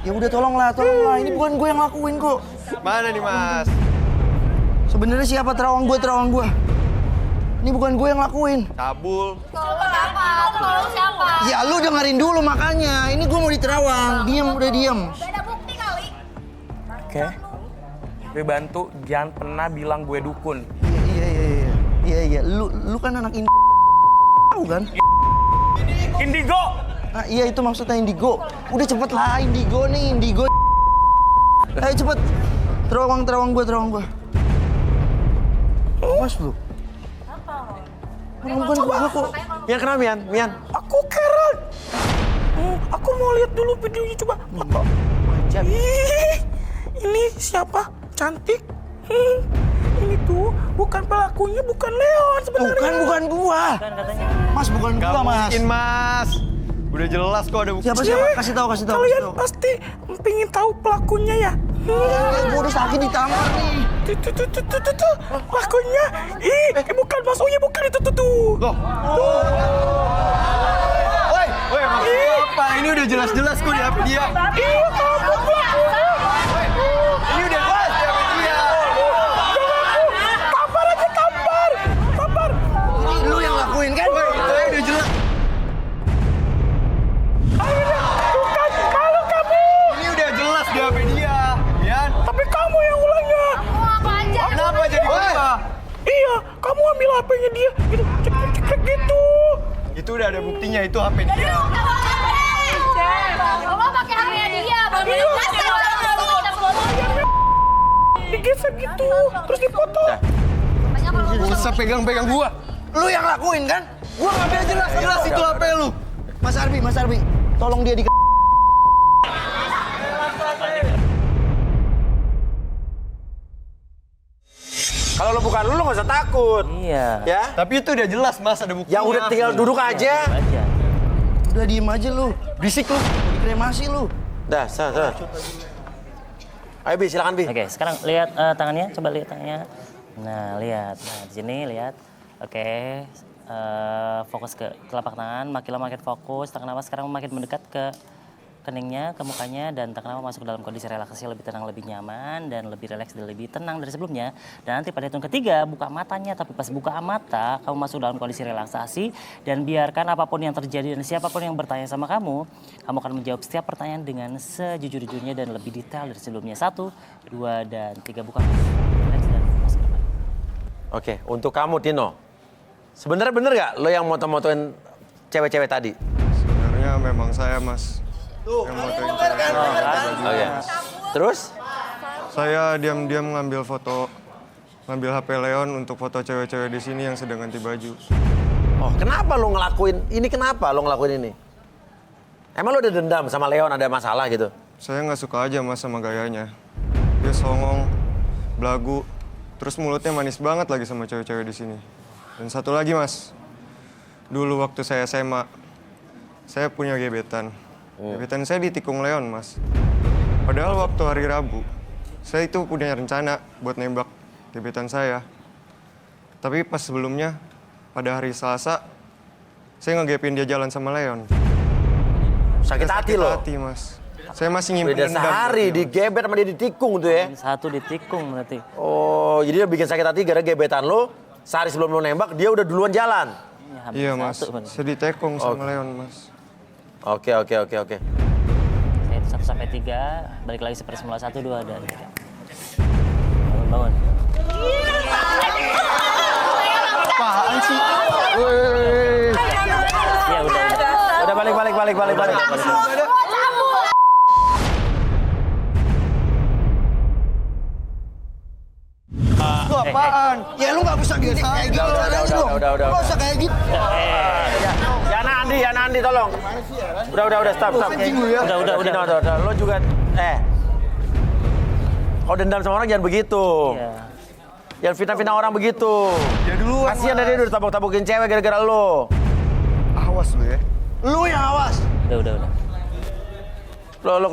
Ya udah tolonglah. Ini bukan gue yang lakuin kok. Mana nih mas? Sebenarnya siapa terawang gue? Ini bukan gue yang lakuin. Cabul. Tolong siapa? Ya lu dengerin dulu makanya. Ini gue mau diterawang. Udah diem. Ada bukti kali. Oke. Gue bantu, jangan pernah bilang gue dukun. Iya. Lu kan anak tahu kan? Indigo. Nah, iya itu maksudnya indigo. Udah cepet lah indigo nih, indigo. Ayo cepet. Terawang gue. Awas lu. Bukan gua kok. Mian kenapa Mian? Aku keren. Aku mau lihat dulu videonya coba. Manja. Ih, ini siapa? Cantik. Ini tuh bukan pelakunya, bukan Leon sebenarnya. Bukan gua. Kan katanya. Mas, bukan gua, Mas. Mungkin, Mas. Udah jelas kok ada bukti. Siapa? Kasih tahu. Kalian pasti pengen tahu pelakunya ya? Gua udah sakit ditampar nih. Tuh, pelakunya. Bukan Mas Uya, bukan itu tuh. Loh. Woi, maksud apa? Ini udah jelas-jelas kok di HP dia. Iya, kamu pelakunya. Ini udah jelas di HP dia. Tampar aja, tampar. Ini lu yang lakuin kan? Woi, itu aja udah jelas. Bukan kalau kamu. Ini udah jelas di HP dia. Mian. Tapi kamu yang ulangnya. Apa aja? Kenapa jadi gua? Iya, kamu ambil HP-nya dia. Gitu, cek gitu. Itu udah ada buktinya, itu HP dia. Lo pakai HP-nya dia, Digesek gitu, terus dipoto. Gak usah pegang-pegang gua. Lu yang lakuin kan? Gua ngambil jelas itu HP lu. Mas Arbi, tolong dia di. Kalau lo bukan lu nggak usah takut. Iya. Ya? Tapi itu udah jelas, Mas, ada buktinya. Ya udah tinggal duduk aja. Aja. Udah diem aja lu. Berisik lu. Dikremasi lu. Dah, sana. Ayo Bi, silakan Bi. Oke, sekarang lihat tangannya, coba lihat tangannya. Nah, lihat. Nah, di sini lihat. Oke. Fokus ke telapak tangan, makin lama makin fokus. Tak kenapa sekarang makin mendekat ke keningnya, ke mukanya, dan tak kenapa masuk dalam kondisi relaksasi lebih tenang, lebih nyaman, dan lebih rileks dan lebih tenang dari sebelumnya. Dan nanti pada hitung ketiga, buka matanya, tapi pas buka mata, kamu masuk dalam kondisi relaksasi, dan biarkan apapun yang terjadi dan siapapun yang bertanya sama kamu akan menjawab setiap pertanyaan dengan sejujur-jujurnya dan lebih detail dari sebelumnya. 1, 2, dan 3, buka mata. Rileks dan masuk depan. Oke, untuk kamu Tino. Sebenarnya bener gak lo yang moto-motoin cewek-cewek tadi? Sebenarnya memang saya, Mas. Yang motoin cewek. Oh iya. Terus? Saya diam-diam ngambil HP Leon untuk foto cewek-cewek di sini yang sedang ganti baju. Oh, kenapa lo ngelakuin ini? Kenapa lo ngelakuin ini? Emang lo udah dendam sama Leon, ada masalah gitu? Saya nggak suka aja, Mas, sama gayanya. Dia songong, belagu, terus mulutnya manis banget lagi sama cewek-cewek di sini. Dan satu lagi, Mas. Dulu waktu saya SMA, saya punya gebetan. Gebetan saya ditikung Leon, Mas. Padahal waktu hari Rabu, saya itu punya rencana buat nembak gebetan saya. Tapi pas sebelumnya, pada hari Selasa, saya ngegepin dia jalan sama Leon. Sakit hati lo? Sakit hati, Mas. Saya masih nyimpen Beda dendam. sehari digebet sama dia ditikung tuh ya? Satu ditikung berarti. Oh, jadi dia bikin sakit hati gara gebetan lo, sehari sebelum lo nembak, dia udah duluan jalan? Iya, Mas. Saya ditekung sama Leon, Mas. Oke. Saya 1 sampai 3, balik lagi seperti semula 1, 2, dan 3. Bangun. Apaan sih? Ya udah. Udah balik. Lu apaan? Ya lu nggak bisa gini kayak gitu. Udah. Nggak usah kayak gitu. Ya Nandi tolong. Udah, stop. Udah. Lo juga, kalau dendam sama orang jangan begitu. Iya. Jangan fitnah orang begitu. Ya duluan, Kasian dia udah tabok-tabokin cewek gara-gara lo. Awas lu ya. Lu yang awas. Udah. Lo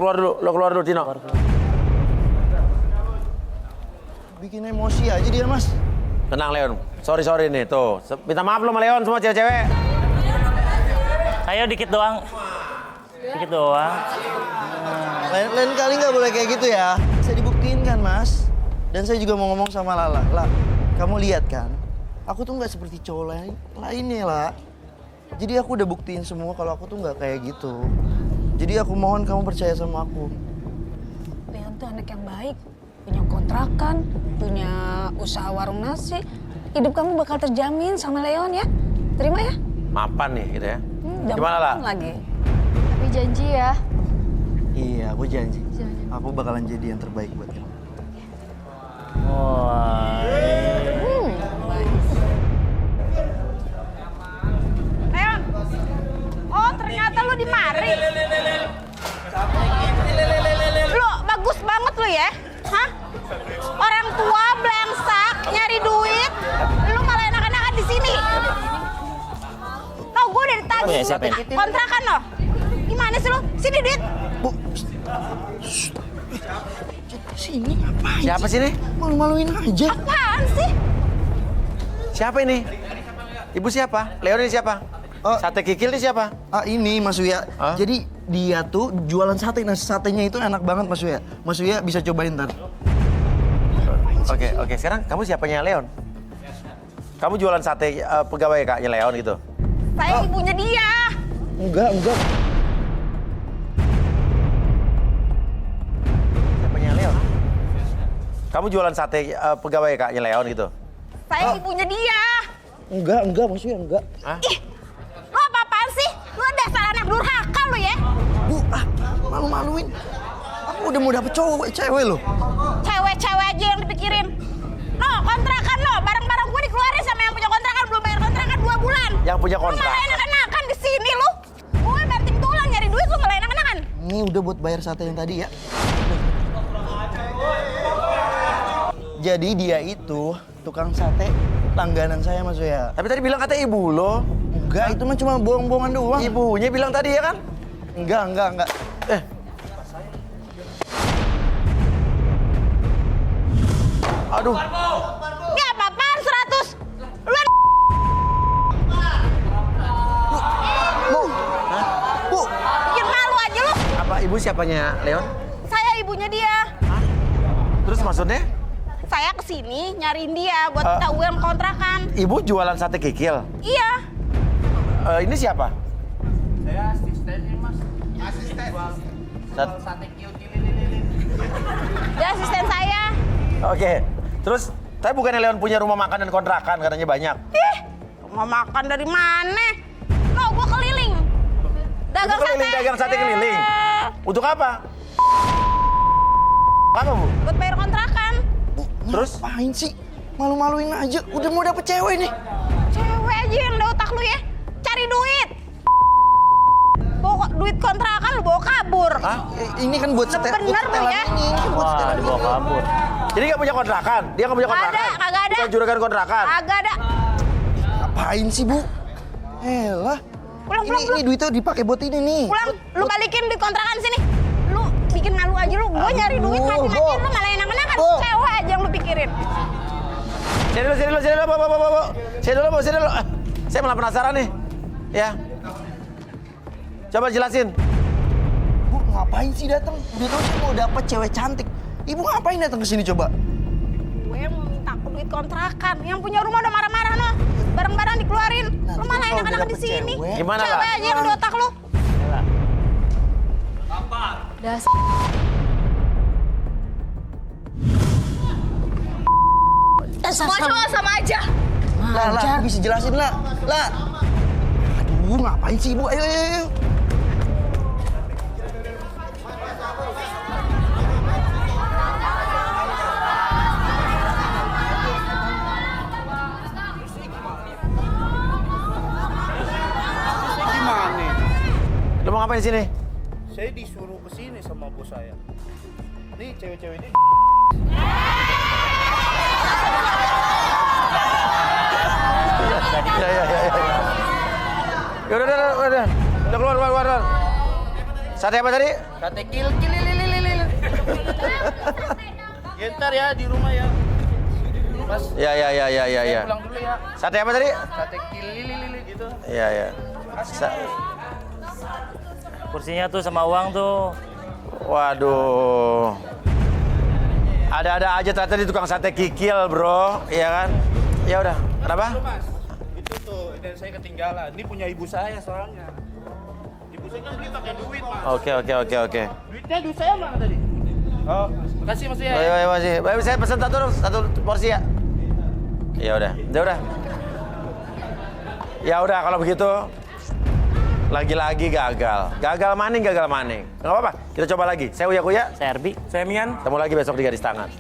keluar dulu, Tino. Bikin emosi aja dia, Mas. Tenang, Leon. Sorry nih, tuh. Minta maaf lo sama Leon semua cewek-cewek. Ayo dikit doang. Lain kali nggak boleh kayak gitu ya. Saya dibuktiin kan, Mas. Dan saya juga mau ngomong sama Lala. Lah, kamu lihat kan? Aku tuh nggak seperti cowok lainnya, lah. Jadi aku udah buktiin semua kalau aku tuh nggak kayak gitu. Jadi aku mohon kamu percaya sama aku. Leon tuh anak yang baik, punya kontrakan, punya usaha warung nasi. Hidup kamu bakal terjamin sama Leon ya. Terima ya? Mapan nih gitu ya. Jangan Gimana lah? lagi. Tapi janji ya. Iya, aku janji. Aku bakalan jadi yang terbaik buat kamu. Wah. Leon. Oh, ternyata lu di mari. Lu bagus banget lu ya. Hah? Orang tua belangsak nyari duit Punya siapa ini? Kontrakan lo. Gimana sih lo? Sini duit. Bu. Sini ngapain? Siapa sih ini? Malu-maluin aja. Apaan sih? Siapa ini? Ibu siapa? Leon ini siapa? Sate kikil ini siapa? Ini Mas Uya. Jadi dia tuh jualan sate. Nah, satenya itu enak banget Mas Uya. Mas Uya bisa cobain ntar. Oke. Sekarang kamu siapanya Leon? Kamu jualan sate pegawai kaknya Leon gitu? Saya ibunya dia. Enggak. Siapanya Leon? Kamu jualan sate pegawai kaknya Leon gitu? Saya ibunya dia. Enggak Mas Uya, enggak. Ih, lo apa-apaan sih? Lo dasar anak durhaka lo ya? Bu, malu-maluin. Aku udah mau dapet cewek lo. Cewek-cewek aja yang dipikirin. No, kontrakan lo, barang-barang gue dikeluarin sama yang punya kontrakan, belum bayar kontrakan 2 bulan. Yang punya Lo kontrak. malah enak-enakan di sini lo. Gue banting tulang nyari duit, lo malah enak-enakan. Ini udah buat bayar sate yang tadi ya. Jadi dia itu tukang sate langganan saya Mas Uya. Tapi tadi bilang kata ibu lo. Enggak, itu mah cuma bohong-bohongan doang. Ibunya bilang tadi ya kan? Enggak. Aduh. Ini apa-apaan 100? Lu Bu. bikin malu aja lu. Apa ibu siapanya Leon? Saya ibunya dia. Terus maksudnya? Saya kesini nyariin dia buat minta uang kontrakan. Ibu jualan sate kikil? Iya. Ini siapa? Saya asistennya Mas. Asisten. Sate kikil. Dia asisten saya. Oke. Terus, tapi bukannya Leon punya rumah makan dan kontrakan katanya banyak? Ih, mau makan dari mana? No, gua keliling. Dagang Ibu keliling sate. dagang sate keliling? Untuk apa? Apa Bu? Buat bayar kontrakan. Terus? Ngapain sih? Malu-maluin aja. Udah mau dapet cewek nih. Cewek aja yang ada otak lu ya. Cari duit. Bawa duit kontrakan lu bawa kabur. Hah? Ini kan buat setel. Bener lu ya. Wah, dibawa kabur. Jadi nggak punya kontrakan? Dia nggak punya kontrakan? Kagak ada. Bukan juragan kontrakan? Agak ada. Ngapain sih Bu? Elah. Pulang. Ini duitnya dipakai buat ini nih. Pulang, lu balikin duit kontrakan sini. Lu bikin malu aja lu. Gua nyari duit mati-matian lu malah enak-enakan. Cewek aja yang lu pikirin. Sini dulu, Bu. Sini dulu. Saya malah penasaran nih. Ya. Coba jelasin. Bu, ngapain sih datang? Udah tau sih mau dapet cewek cantik. Ibu ngapain datang ke sini coba? Gue mau minta duit kontrakan. Yang punya rumah udah marah-marah no. Barang-barang dikeluarin. Lu malah enak-enakan di sini. Gimana lah? Cewek aja yang di otak lu. Semua cowok sama aja. Lah, aku bisa jelasin lah. Aduh, ngapain sih Ibu? Ayo. Gimana? Lu mau ngapain di sini? Saya disuruh ke sini sama bos saya. Nih cewek-cewek ini. Ya udah. Udah keluar. Sate apa tadi? Sate kil. Ya ntar ya di rumah ya. Mas. Ya. Pulang dulu ya. Sate apa tadi? Sate kil gitu. Iya. Kursinya tuh sama uang tuh. Waduh. Ada-ada aja ternyata di tukang sate kikil, bro. Iya kan? Ya udah. Kenapa? Mas, itu tuh dan saya ketinggalan. Ini punya ibu saya soalnya. Ibu saya kan beli pakai duit, Mas. Oke. Duitnya duit saya mana tadi? Oh, makasih Mas ya. Ayo, masih. Baik, saya pesan satu porsi ya. Ya udah. Ya udah kalau begitu. Lagi-lagi gagal. Gagal maning. Nggak apa-apa. Kita coba lagi. Saya Uya Kuya. Saya Erbi. Saya Mian. Ketemu lagi besok di Gadis Tangan.